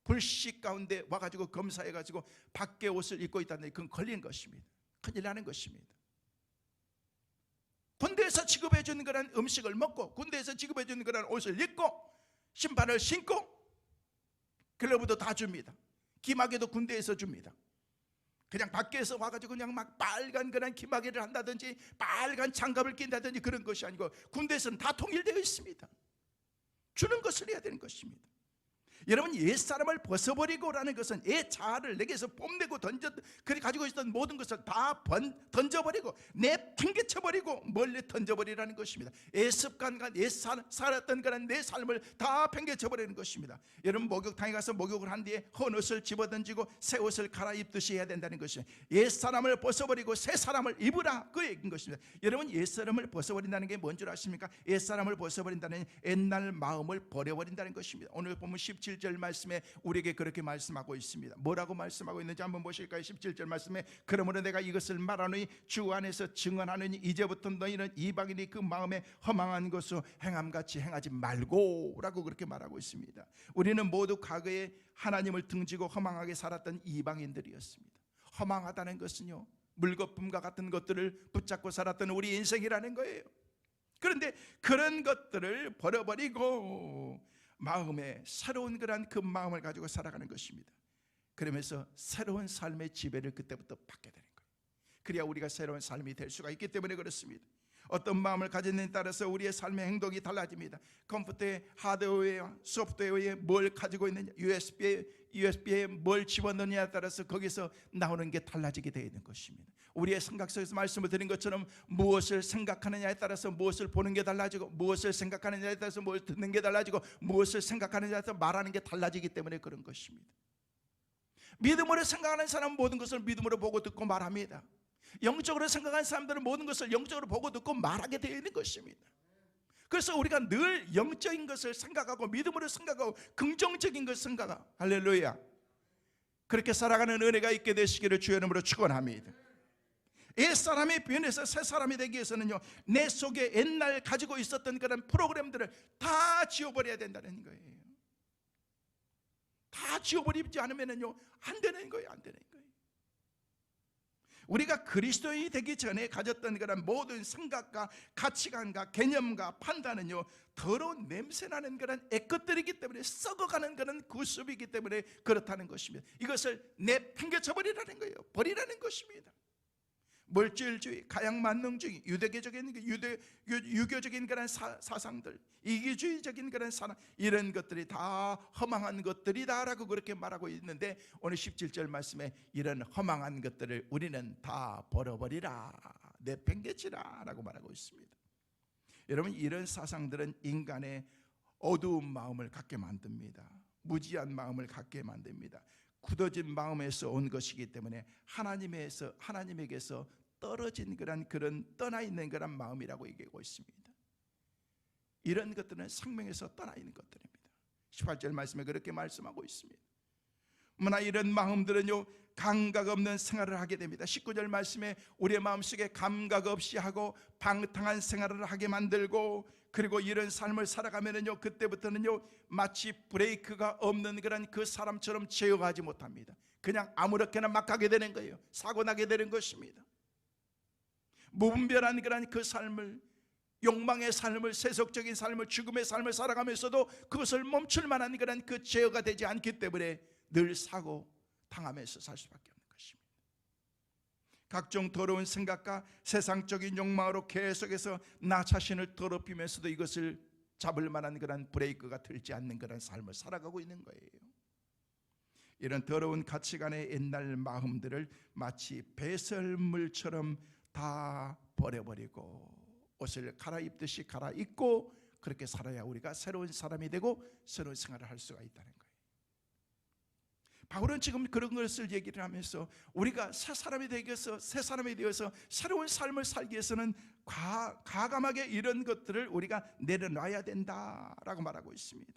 불식 가운데 와가지고 검사해가지고 밖에 옷을 입고 있다는, 그건 걸린 것입니다. 큰일 나는 것입니다. 군대에서 지급해주는 그런 음식을 먹고, 군대에서 지급해주는 그런 옷을 입고, 신발을 신고, 글러브도 다 줍니다. 기마개도 군대에서 줍니다. 그냥 밖에서 와가지고 그냥 막 빨간 그런 기마개를 한다든지 빨간 장갑을 낀다든지 그런 것이 아니고, 군대에서는 다 통일되어 있습니다. 주는 것을 해야 되는 것입니다. 여러분, 옛사람을 벗어버리고라는 것은 옛 자아를 내게서 뽐내고 그렇게 가지고 있었던 모든 것을 다 던져버리고 내팽개쳐버리고 멀리 던져버리라는 것입니다. 옛 습관과 옛 살았던 그런 내 삶을 다 팽개쳐버리는 것입니다. 여러분, 목욕탕에 가서 목욕을 한 뒤에 헌 옷을 집어던지고 새 옷을 갈아입듯이 해야 된다는 것입니다. 옛사람을 벗어버리고 새 사람을 입으라, 그 얘기인 것입니다. 여러분, 옛사람을 벗어버린다는 게 뭔 줄 아십니까? 옛사람을 벗어버린다는 옛날 마음을 버려버린다는 것입니다. 오늘 보면 17절 말씀에 우리에게 그렇게 말씀하고 있습니다. 뭐라고 말씀하고 있는지 한번 보실까요? 17절 말씀에, 그러므로 내가 이것을 말하노니 주 안에서 증언하느니 이제부터 너희는 이방인이 그 마음에 허망한 것을 행함같이 행하지 말고 라고 그렇게 말하고 있습니다. 우리는 모두 과거에 하나님을 등지고 허망하게 살았던 이방인들이었습니다. 허망하다는 것은요, 물거품과 같은 것들을 붙잡고 살았던 우리 인생이라는 거예요. 그런데 그런 것들을 버려버리고 마음에 새로운 그런 그 마음을 가지고 살아가는 것입니다. 그러면서 새로운 삶의 지배를 그때부터 받게 되는 거예요. 그래야 우리가 새로운 삶이 될 수가 있기 때문에 그렇습니다. 어떤 마음을 가졌느냐에 따라서 우리의 삶의 행동이 달라집니다. 컴퓨터에 하드웨어에 소프트웨어에 뭘 가지고 있느냐, USB에 뭘 집어넣느냐에 따라서 거기서 나오는 게 달라지게 되어 있는 것입니다. 우리의 생각 속에서 말씀을 드린 것처럼 무엇을 생각하느냐에 따라서 무엇을 보는 게 달라지고, 무엇을 생각하느냐에 따라서 무엇을 듣는 게 달라지고, 무엇을 생각하느냐에 따라서 말하는 게 달라지기 때문에 그런 것입니다. 믿음으로 생각하는 사람은 모든 것을 믿음으로 보고 듣고 말합니다. 영적으로 생각하는 사람들은 모든 것을 영적으로 보고 듣고 말하게 되어 있는 것입니다. 그래서 우리가 늘 영적인 것을 생각하고 믿음으로 생각하고 긍정적인 것을 생각하고, 할렐루야, 그렇게 살아가는 은혜가 있게 되시기를 주의 이름으로 축원합니다. 옛 사람이 변해서 새 사람이 되기 위해서는요, 내 속에 옛날 가지고 있었던 그런 프로그램들을 다 지워버려야 된다는 거예요. 다 지워버리지 않으면요, 안 되는 거예요. 안 되는 거예요. 우리가 그리스도인이 되기 전에 가졌던 그런 모든 생각과 가치관과 개념과 판단은요, 더러운 냄새나는 그런 애것들이기 때문에, 썩어가는 그런 구습이기 때문에 그렇다는 것입니다. 이것을 내팽개쳐버리라는 거예요. 버리라는 것입니다. 물질주의, 가양만능주의, 유대교적인 유교적인 그런 사상들, 이기주의적인 그런 사상, 이런 것들이 다 허망한 것들이다라고 그렇게 말하고 있는데, 오늘 17절 말씀에 이런 허망한 것들을 우리는 다 버려버리라, 내팽개치라 라고 말하고 있습니다. 여러분, 이런 사상들은 인간의 어두운 마음을 갖게 만듭니다. 무지한 마음을 갖게 만듭니다. 굳어진 마음에서 온 것이기 때문에 하나님에게서 떨어진 그런 떠나 있는 그런 마음이라고 얘기하고 있습니다. 이런 것들은 생명에서 떠나 있는 것들입니다. 18절 말씀에 그렇게 말씀하고 있습니다. 뭐나 이런 마음들은요, 감각 없는 생활을 하게 됩니다. 19절 말씀에 우리의 마음속에 감각 없이 하고 방탕한 생활을 하게 만들고, 그리고 이런 삶을 살아가면은요, 그때부터는요, 마치 브레이크가 없는 그런 그 사람처럼 제어하지 못합니다. 그냥 아무렇게나 막 가게 되는 거예요. 사고 나게 되는 것입니다. 무분별한 그런 그 삶을, 욕망의 삶을, 세속적인 삶을, 죽음의 삶을 살아가면서도 그것을 멈출 만한 그런 그 제어가 되지 않기 때문에 늘 사고 당하면서 살 수밖에 없는 것입니다. 각종 더러운 생각과 세상적인 욕망으로 계속해서 나 자신을 더럽히면서도 이것을 잡을 만한 그런 브레이크가 들지 않는 그런 삶을 살아가고 있는 거예요. 이런 더러운 가치관의 옛날 마음들을 마치 배설물처럼 다 버려버리고 옷을 갈아입듯이 갈아입고, 그렇게 살아야 우리가 새로운 사람이 되고 새로운 생활을 할 수가 있다는 거예요. 바울은 지금 그런 것을 얘기를 하면서 우리가 새 사람이 되어서 새로운 삶을 살기 위해서는 과감하게 이런 것들을 우리가 내려놔야 된다라고 말하고 있습니다.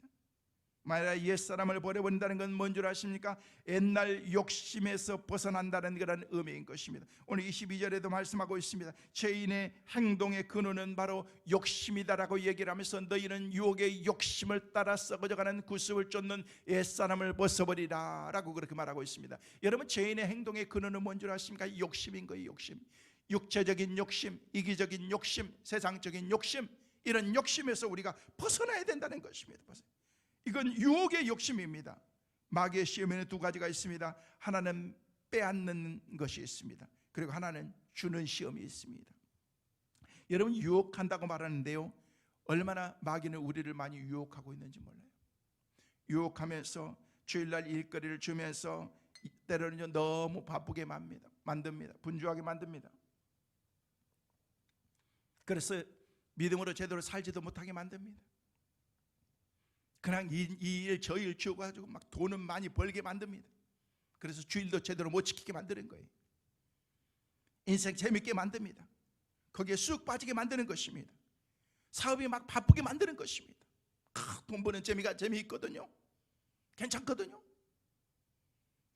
만약 옛사람을 버려버린다는 건 뭔 줄 아십니까? 옛날 욕심에서 벗어난다는 그런 의미인 것입니다. 오늘 22절에도 말씀하고 있습니다. 죄인의 행동의 근원은 바로 욕심이다라고 얘기를 하면서 너희는 유혹의 욕심을 따라 썩어져가는 구습을 쫓는 옛사람을 벗어버리라 라고 그렇게 말하고 있습니다. 여러분, 죄인의 행동의 근원은 뭔 줄 아십니까? 욕심인 거예요. 욕심. 육체적인 욕심, 이기적인 욕심, 세상적인 욕심, 이런 욕심에서 우리가 벗어나야 된다는 것입니다. 이건 유혹의 욕심입니다. 마귀의 시험에는 두 가지가 있습니다. 하나는 빼앗는 것이 있습니다. 그리고 하나는 주는 시험이 있습니다. 여러분, 유혹한다고 말하는데요, 얼마나 마귀는 우리를 많이 유혹하고 있는지 몰라요. 유혹하면서 주일날 일거리를 주면서 때로는 너무 바쁘게 만듭니다. 분주하게 만듭니다. 그래서 믿음으로 제대로 살지도 못하게 만듭니다. 그냥 이 일 저 일 주어가지고 막 돈은 많이 벌게 만듭니다. 그래서 주일도 제대로 못 지키게 만드는 거예요. 인생 재밌게 만듭니다. 거기에 쑥 빠지게 만드는 것입니다. 사업이 막 바쁘게 만드는 것입니다. 돈 버는 재미가 재미있거든요. 괜찮거든요.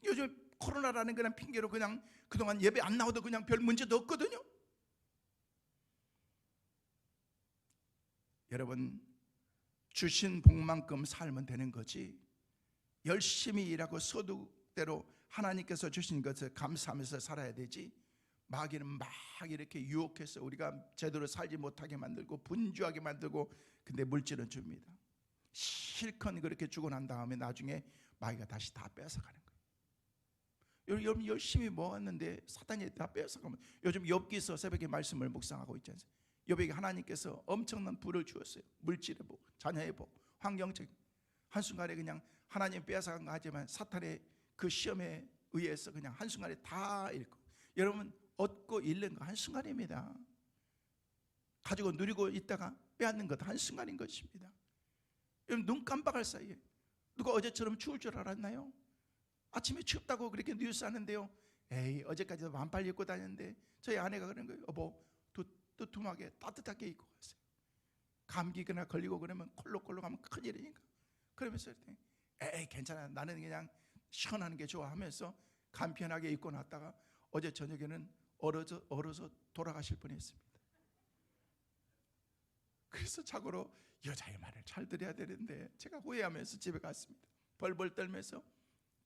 요즘 코로나라는 그냥 핑계로 그냥 그동안 예배 안 나와도 그냥 별 문제도 없거든요. 여러분, 주신 복만큼 살면 되는 거지, 열심히 일하고 소득대로 하나님께서 주신 것을 감사하면서 살아야 되지, 마귀는 막 이렇게 유혹해서 우리가 제대로 살지 못하게 만들고 분주하게 만들고, 근데 물질은 줍니다. 실컷 그렇게 주고 난 다음에 나중에 마귀가 다시 다 뺏어가는 거예요. 여러분, 열심히 모았는데 사탄이 다 뺏어가면, 요즘 욥기서 새벽에 말씀을 묵상하고 있지 않습니까? 욥에게 하나님께서 엄청난 부를 주었어요. 물질의 복, 자녀의 복, 환경적, 한순간에 그냥 하나님 빼앗아간 거 하지만 사탄의 그 시험에 의해서 그냥 한순간에 다 잃고, 여러분, 얻고 잃는 거 한순간입니다. 가지고 누리고 있다가 빼앗는 것도 한순간인 것입니다. 여러분, 눈 깜빡할 사이에 누가 어제처럼 추울 줄 알았나요? 아침에 춥다고 그렇게 뉴스 하는데요, 에이, 어제까지도 반팔 입고 다녔는데 저희 아내가 그런 거예요. 여보, 뜨뜻하게 따뜻하게 입고 갔어요. 감기거나 걸리고 그러면 콜록콜록 하면 큰일이니까. 그러면서 에이, 괜찮아, 나는 그냥 시원한 게 좋아 하면서 간편하게 입고 났다가 어제 저녁에는 얼어서 돌아가실 뻔했습니다. 그래서 자고로 여자의 말을 잘 들어야 되는데 제가 후회하면서 집에 갔습니다. 벌벌 떨면서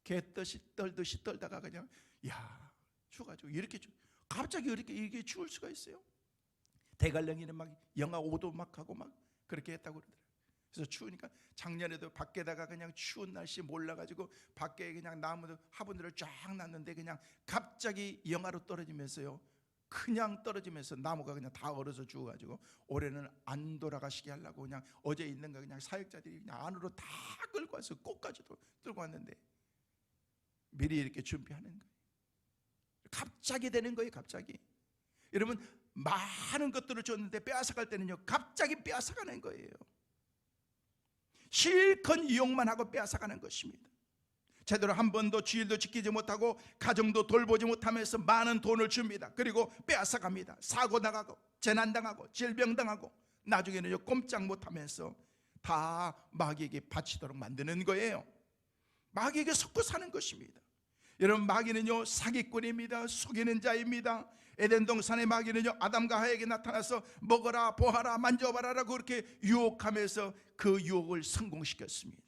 개떠시 떨듯이 떨다가 그냥, 야, 추워가지고 이렇게 갑자기 이렇게 추울 수가 있어요? 대관령이는 막 영하 5도 막 하고 막 그렇게 했다고 그러더라고요. 그래서 추우니까 작년에도 밖에다가 그냥 추운 날씨 몰라가지고 밖에 그냥 나무도 화분들을 쫙 놨는데 그냥 갑자기 영하로 떨어지면서요, 그냥 떨어지면서 나무가 그냥 다 얼어서 죽어가지고 올해는 안 돌아가시게 하려고 그냥 어제 있는 거 그냥 사역자들이 그냥 안으로 다 끌고 와서 꽃까지도 들고 왔는데, 미리 이렇게 준비하는 거예요. 갑자기 되는 거예요. 갑자기. 여러분, 많은 것들을 줬는데 빼앗아갈 때는요, 갑자기 빼앗아가는 거예요. 실컷 이용만 하고 빼앗아가는 것입니다. 제대로 한 번도 주일도 지키지 못하고 가정도 돌보지 못하면서 많은 돈을 줍니다. 그리고 빼앗아갑니다. 사고 나가고 재난 당하고 질병 당하고 나중에는 꼼짝 못하면서 다 마귀에게 바치도록 만드는 거예요. 마귀에게 속고 사는 것입니다. 여러분, 마귀는요 사기꾼입니다. 속이는 자입니다. 에덴 동산의 마귀는요 아담과 하에게 나타나서 먹어라, 보아라, 만져봐라라고 그렇게 유혹하면서 그 유혹을 성공시켰습니다.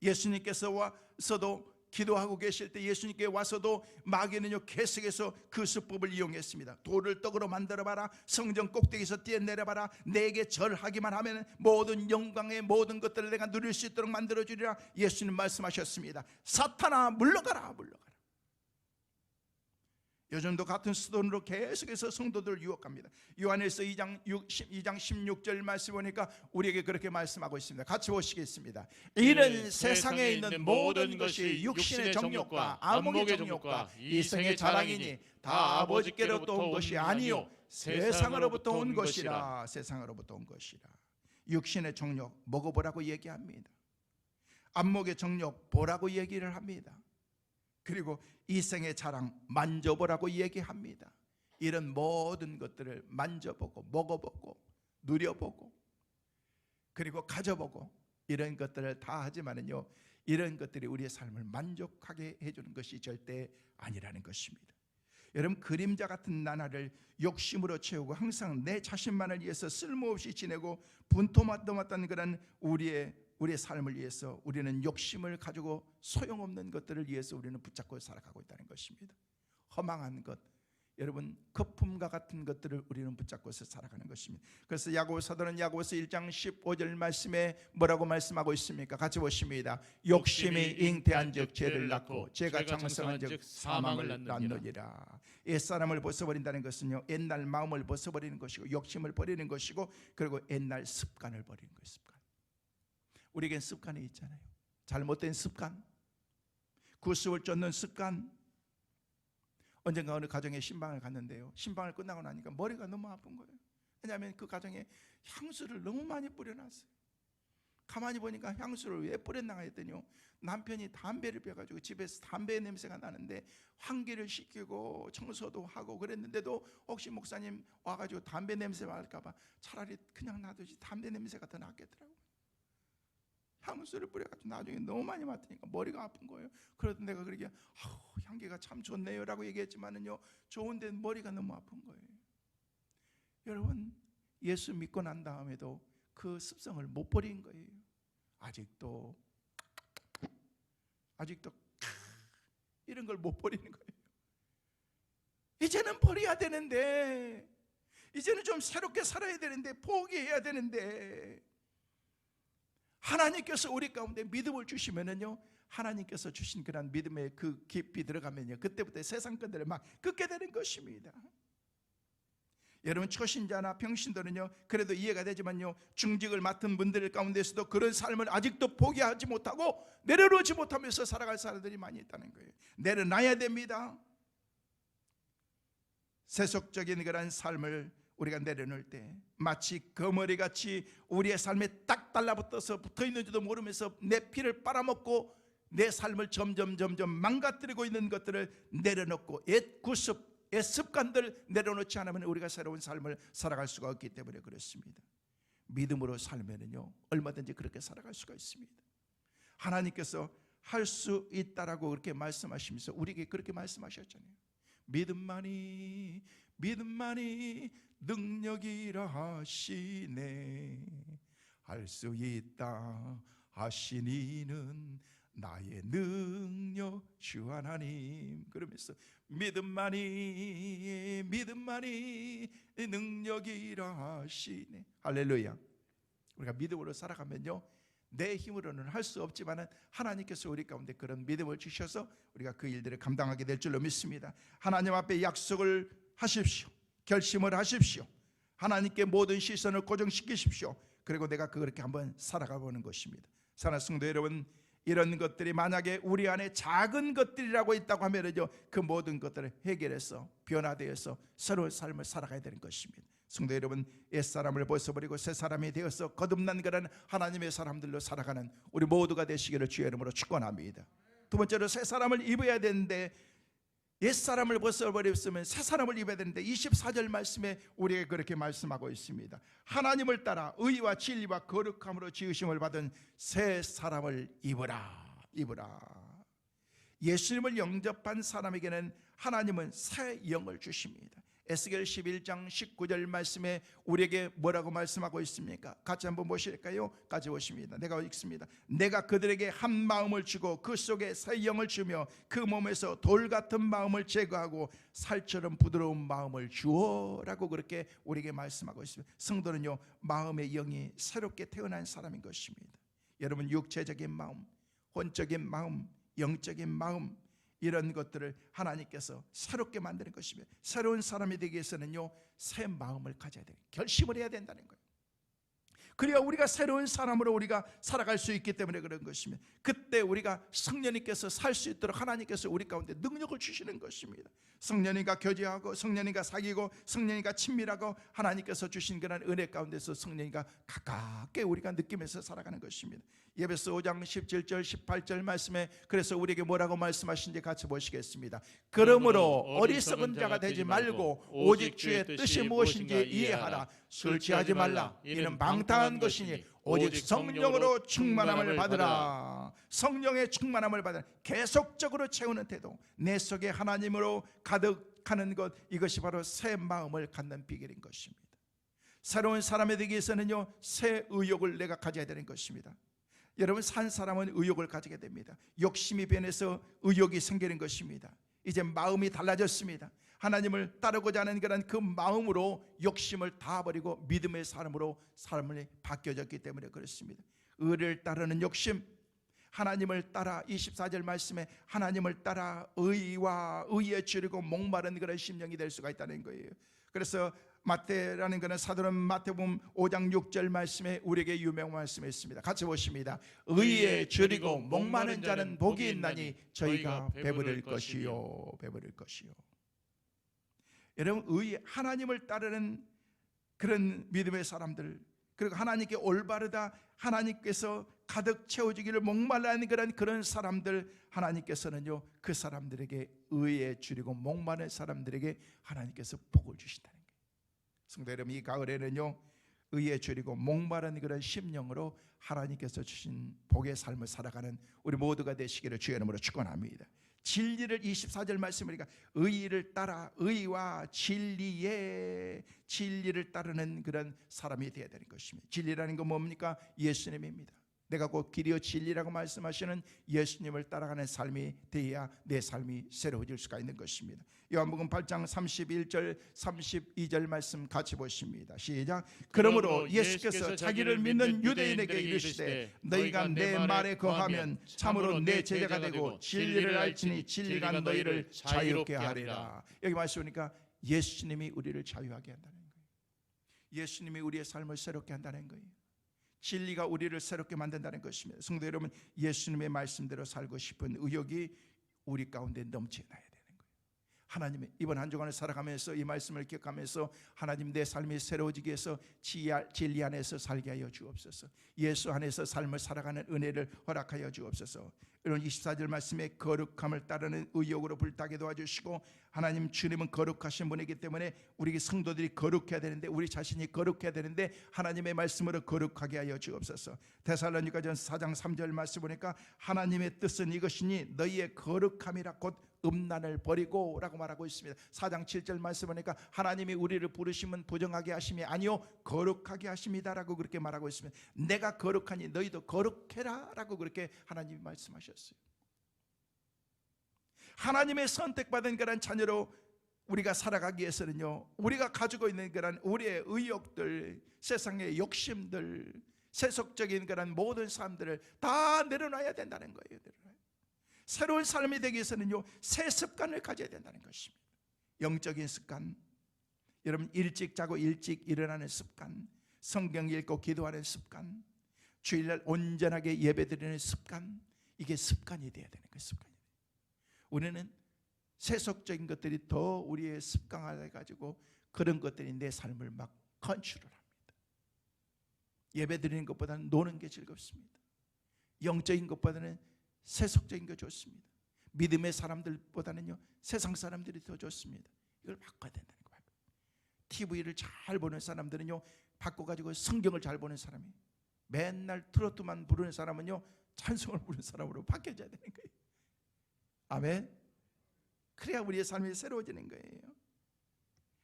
예수님께서 와서도 기도하고 계실 때 예수님께 와서도 마귀는요 계속해서 그 수법을 이용했습니다. 돌을 떡으로 만들어봐라, 성전 꼭대기에서 뛰어내려봐라, 내게 절하기만 하면 모든 영광의 모든 것들을 내가 누릴 수 있도록 만들어주리라. 예수님 말씀하셨습니다. 사탄아, 물러가라, 물러가라. 요즘도 같은 수단으로 계속해서 성도들을 유혹합니다. 요한일서 2장 16절 말씀 보니까 우리에게 그렇게 말씀하고 있습니다. 같이 보시겠습니다. 이는 세상에 있는 모든 것이 육신의 정욕과 안목의 정욕과 이생의 자랑이니 다 아버지께로부터 온 것이 아니요 세상으로부터 온 것이라. 세상으로부터 온 것이라. 육신의 정욕 먹어보라고 얘기합니다. 안목의 정욕 보라고 얘기를 합니다. 그리고 이 생의 자랑 만져보라고 얘기합니다. 이런 모든 것들을 만져보고 먹어보고 누려보고 그리고 가져보고 이런 것들을 다 하지만은요, 이런 것들이 우리의 삶을 만족하게 해주는 것이 절대 아니라는 것입니다. 여러분, 그림자 같은 나날을 욕심으로 채우고 항상 내 자신만을 위해서 쓸모없이 지내고 분토마토마던 그런 우리의 삶을 위해서 우리는 욕심을 가지고 소용없는 것들을 위해서 우리는 붙잡고 살아가고 있다는 것입니다. 허망한 것, 여러분 거품과 같은 것들을 우리는 붙잡고서 살아가는 것입니다. 그래서 야고보 사도는 야고보서 1장 15절 말씀에 뭐라고 말씀하고 있습니까? 같이 보십니다. 욕심이 잉태한즉 죄를 낳고 죄가 장성한즉 사망을 낳느니라. 옛사람을 벗어버린다는 것은요, 옛날 마음을 벗어버리는 것이고 욕심을 버리는 것이고 그리고 옛날 습관을 버리는 것입니다. 습관. 우리에겐 습관이 있잖아요. 잘못된 습관, 구습을 쫓는 습관. 언젠가 어느 가정에 신방을 갔는데요, 신방을 끝나고 나니까 머리가 너무 아픈 거예요. 왜냐하면 그 가정에 향수를 너무 많이 뿌려놨어요. 가만히 보니까 향수를 왜 뿌렸나 했더니요, 남편이 담배를 피워가지고 집에서 담배 냄새가 나는데 환기를 시키고 청소도 하고 그랬는데도 혹시 목사님 와가지고 담배 냄새 맡을까봐 차라리 그냥 놔두지 담배 냄새가 더 낫겠더라고요. 향수를 뿌려가지고 나중에 너무 많이 맡으니까 머리가 아픈 거예요. 그러던 내가 그러게 향기가 참 좋네요 라고 얘기했지만은요, 좋은데 머리가 너무 아픈 거예요. 여러분, 예수 믿고 난 다음에도 그 습성을 못 버린 거예요. 아직도 이런 걸 못 버리는 거예요. 이제는 버려야 되는데, 이제는 좀 새롭게 살아야 되는데, 포기해야 되는데, 하나님께서 우리 가운데 믿음을 주시면은요, 하나님께서 주신 그런 믿음의 그 깊이 들어가면요, 그때부터 세상 것들을 막 긋게 되는 것입니다. 여러분, 초신자나 평신도는요 그래도 이해가 되지만요, 중직을 맡은 분들 가운데서도 그런 삶을 아직도 포기하지 못하고 내려놓지 못하면서 살아갈 사람들이 많이 있다는 거예요. 내려놔야 됩니다. 세속적인 그런 삶을 우리가 내려놓을 때 마치 거머리같이 우리의 삶에 딱 달라붙어서 붙어있는지도 모르면서 내 피를 빨아먹고 내 삶을 점점 망가뜨리고 있는 것들을 내려놓고 옛 구습, 옛 습관들 내려놓지 않으면 우리가 새로운 삶을 살아갈 수가 없기 때문에 그렇습니다. 믿음으로 살면은요, 얼마든지 그렇게 살아갈 수가 있습니다. 하나님께서 할 수 있다라고 그렇게 말씀하시면서 우리에게 그렇게 말씀하셨잖아요. 믿음만이 능력이라 하시네. 할 수 있다 하신 이는 나의 능력 주 하나님. 그러면서 믿음만이 능력이라 하시네. 할렐루야. 우리가 믿음으로 살아가면요, 내 힘으로는 할 수 없지만 하나님께서 우리 가운데 그런 믿음을 주셔서 우리가 그 일들을 감당하게 될 줄로 믿습니다. 하나님 앞에 약속을 하십시오. 결심을 하십시오. 하나님께 모든 시선을 고정시키십시오. 그리고 내가 그렇게 한번 살아가 보는 것입니다. 사랑하는 성도 여러분, 이런 것들이 만약에 우리 안에 작은 것들이라고 있다고 하면요, 그 모든 것들을 해결해서 변화되어서 새로운 삶을 살아가야 되는 것입니다. 성도 여러분, 옛사람을 벗어버리고 새 사람이 되어서 거듭난 그런 하나님의 사람들로 살아가는 우리 모두가 되시기를 주의 이름으로 축원합니다. 두 번째로, 새 사람을 입어야 되는데 옛사람을 벗어버렸으면 새 사람을 입어야 되는데 24절 말씀에 우리에게 그렇게 말씀하고 있습니다. 하나님을 따라 의와 진리와 거룩함으로 지으심을 받은 새 사람을 입으라. 예수님을 영접한 사람에게는 하나님은 새 영을 주십니다. 에스겔 11장 19절 말씀에 우리에게 뭐라고 말씀하고 있습니까? 같이 한번 보실까요? 같이 보십니다. 내가 읽습니다. 내가 그들에게 한 마음을 주고 그 속에 새 영을 주며 그 몸에서 돌 같은 마음을 제거하고 살처럼 부드러운 마음을 주어라고 그렇게 우리에게 말씀하고 있습니다. 성도는요, 마음의 영이 새롭게 태어난 사람인 것입니다. 여러분, 육체적인 마음, 혼적인 마음, 영적인 마음, 이런 것들을 하나님께서 새롭게 만드는 것이며, 새로운 사람이 되기 위해서는요, 새 마음을 가져야 돼요. 결심을 해야 된다는 거예요. 그래야 우리가 새로운 사람으로 우리가 살아갈 수 있기 때문에 그런 것입니다. 그때 우리가 성령님께서 살 수 있도록 하나님께서 우리 가운데 능력을 주시는 것입니다. 성령님과 교제하고 성령님과 사귀고 성령님과 친밀하고 하나님께서 주신 그런 은혜 가운데서 성령님과 가깝게 우리가 느끼면서 살아가는 것입니다. 에베소 5장 17절 18절 말씀에 그래서 우리에게 뭐라고 말씀하신지 같이 보시겠습니다. 그러므로 어리석은 자가 되지 말고 오직 주의 뜻이 무엇인지 이해하라. 술 취하지 말라. 이는 방탕한 것이니 오직 성령으로 충만함을 받으라. 성령의 충만함을 받으라. 계속적으로 채우는 태도, 내 속에 하나님으로 가득하는 것, 이것이 바로 새 마음을 갖는 비결인 것입니다. 새로운 사람이 되기 위해서는요, 새 의욕을 내가 가져야 되는 것입니다. 여러분, 산 사람은 의욕을 가지게 됩니다. 욕심이 변해서 의욕이 생기는 것입니다. 이제 마음이 달라졌습니다. 하나님을 따르고자 하는 그런 그 마음으로 욕심을 다 버리고 믿음의 사람으로 삶을 바뀌어졌기 때문에 그렇습니다. 의를 따르는 욕심, 하나님을 따라 24절 말씀에 하나님을 따라 의와 의에 줄이고 목마른 그런 심령이 될 수가 있다는 거예요. 그래서 마태라는 것은 사도는 마태복음 5장 6절 말씀에 우리에게 유명한 말씀이 있습니다. 같이 보십니다. 의에 줄이고 목마른 자는 복이 있나니 저희가 배부를 것이요. 배부를 것이요. 여러분, 하나님을 따르는 그런 믿음의 사람들, 그리고 하나님께 올바르다, 하나님께서 가득 채워주기를 목말라는 그런 사람들, 하나님께서는요 그 사람들에게 의에 줄이고 목마른 사람들에게 하나님께서 복을 주신다는 거예요. 성도 여러분, 이 가을에는요 의에 줄이고 목마른 그런 심령으로 하나님께서 주신 복의 삶을 살아가는 우리 모두가 되시기를 주의 이름으로 축원합니다. 진리를 24절 말씀이니까 의를 따라 의와 진리에 진리를 따르는 그런 사람이 되어야 되는 것입니다. 진리라는 건 뭡니까? 예수님입니다. 내가 곧 길이요 진리라고 말씀하시는 예수님을 따라가는 삶이 되어야 내 삶이 새로워질 수가 있는 것입니다. 요한복음 8장 31절 32절 말씀 같이 보십니다. 시작. 그러므로 예수께서 자기를 믿는 유대인에게 이르시되 너희가 내 말에 거하면 참으로 내 제자가 되고 진리를 알지니 진리가 너희를 자유롭게 하리라. 여기 말씀 보니까 예수님이 우리를 자유하게 한다는 거예요. 예수님이 우리의 삶을 새롭게 한다는 거예요. 진리가 우리를 새롭게 만든다는 것입니다. 성도 여러분, 예수님의 말씀대로 살고 싶은 의욕이 우리 가운데 넘쳐나야 되는 거예요. 하나님의 이번 한 주간을 살아가면서 이 말씀을 기억하면서 하나님, 내 삶이 새로워지기 위해서 진리 안에서 살게 하여 주옵소서. 예수 안에서 삶을 살아가는 은혜를 허락하여 주옵소서. 이런 24절 말씀에 거룩함을 따르는 의욕으로 불타게 도와주시고, 하나님, 주님은 거룩하신 분이기 때문에 우리 성도들이 거룩해야 되는데, 우리 자신이 거룩해야 되는데 하나님의 말씀으로 거룩하게 하여 주옵소서. 데살로니가전서 4장 3절 말씀 보니까 하나님의 뜻은 이것이니 너희의 거룩함이라 곧 음란을 버리고 라고 말하고 있습니다. 4장 7절 말씀 보니까 하나님이 우리를 부르심은 부정하게 하심이 아니요 거룩하게 하심이다 라고 그렇게 말하고 있습니다. 내가 거룩하니 너희도 거룩해라 라고 그렇게 하나님이 말씀하셨어요. 하나님의 선택받은 그런 자녀로 우리가 살아가기 위해서는요, 우리가 가지고 있는 그런 우리의 의욕들, 세상의 욕심들, 세속적인 그런 모든 사람들을 다 내려놔야 된다는 거예요. 새로운 삶이 되기 위해서는요, 새 습관을 가져야 된다는 것입니다. 영적인 습관, 여러분, 일찍 자고 일찍 일어나는 습관, 성경 읽고 기도하는 습관, 주일날 온전하게 예배드리는 습관, 이게 습관이 되어야 되는 거예요. 습관이. 우리는 세속적인 것들이 더 우리의 습관화돼 가지고 그런 것들이 내 삶을 막 컨트롤합니다. 예배드리는 것보다는 노는 게 즐겁습니다. 영적인 것보다는 세속적인 게 좋습니다. 믿음의 사람들보다는요 세상 사람들이 더 좋습니다. 이걸 바꿔야 된다는 거예요. TV를 잘 보는 사람들은요 바꿔가지고 성경을 잘 보는 사람이, 맨날 트로트만 부르는 사람은요 찬송을 부르는 사람으로 바뀌어져야 되는 거예요. 아멘. 그래야 우리의 삶이 새로워지는 거예요.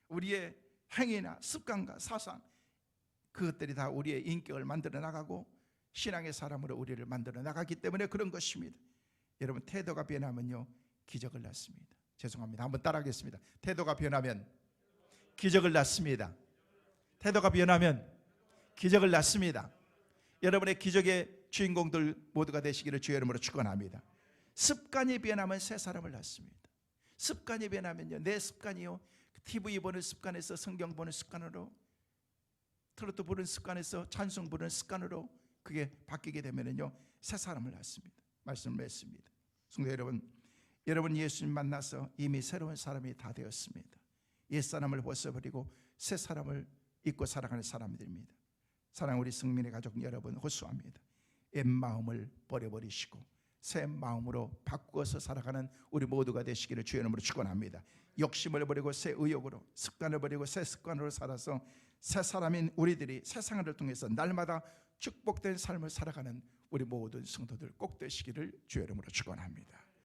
우리의 행위나 습관과 사상, 그것들이 다 우리의 인격을 만들어 나가고 신앙의 사람으로 우리를 만들어 나가기 때문에 그런 것입니다. 여러분, 태도가 변하면요 기적을 낳습니다. 죄송합니다. 한번 따라하겠습니다. 태도가 변하면 기적을 낳습니다. 태도가 변하면 기적을 낳습니다. 여러분의 기적의 주인공들 모두가 되시기를 주의 이름으로 축원합니다. 습관이 변하면 새 사람을 낳습니다. 습관이 변하면요, 내 습관이요 TV 보는 습관에서 성경 보는 습관으로 트로트 부르는 습관에서 찬송 부르는 습관으로 그게 바뀌게 되면은요, 새 사람을 낳습니다. 말씀을 맺습니다. 성도 여러분 예수님 만나서 이미 새로운 사람이 다 되었습니다. 옛사람을 벗어버리고 새 사람을 입고 살아가는 사람들입니다. 사랑하는 우리 승민의 가족 여러분, 호소합니다. 옛 마음을 버려버리시고 새 마음으로 바꾸어서 살아가는 우리 모두가 되시기를 주의 이름으로 축원합니다. 욕심을 버리고 새 의욕으로, 습관을 버리고 새 습관으로 살아서 새 사람인 우리들이 세상을 통해서 날마다 축복된 삶을 살아가는 우리 모든 성도들 꼭 되시기를 주의 이름으로 축원합니다.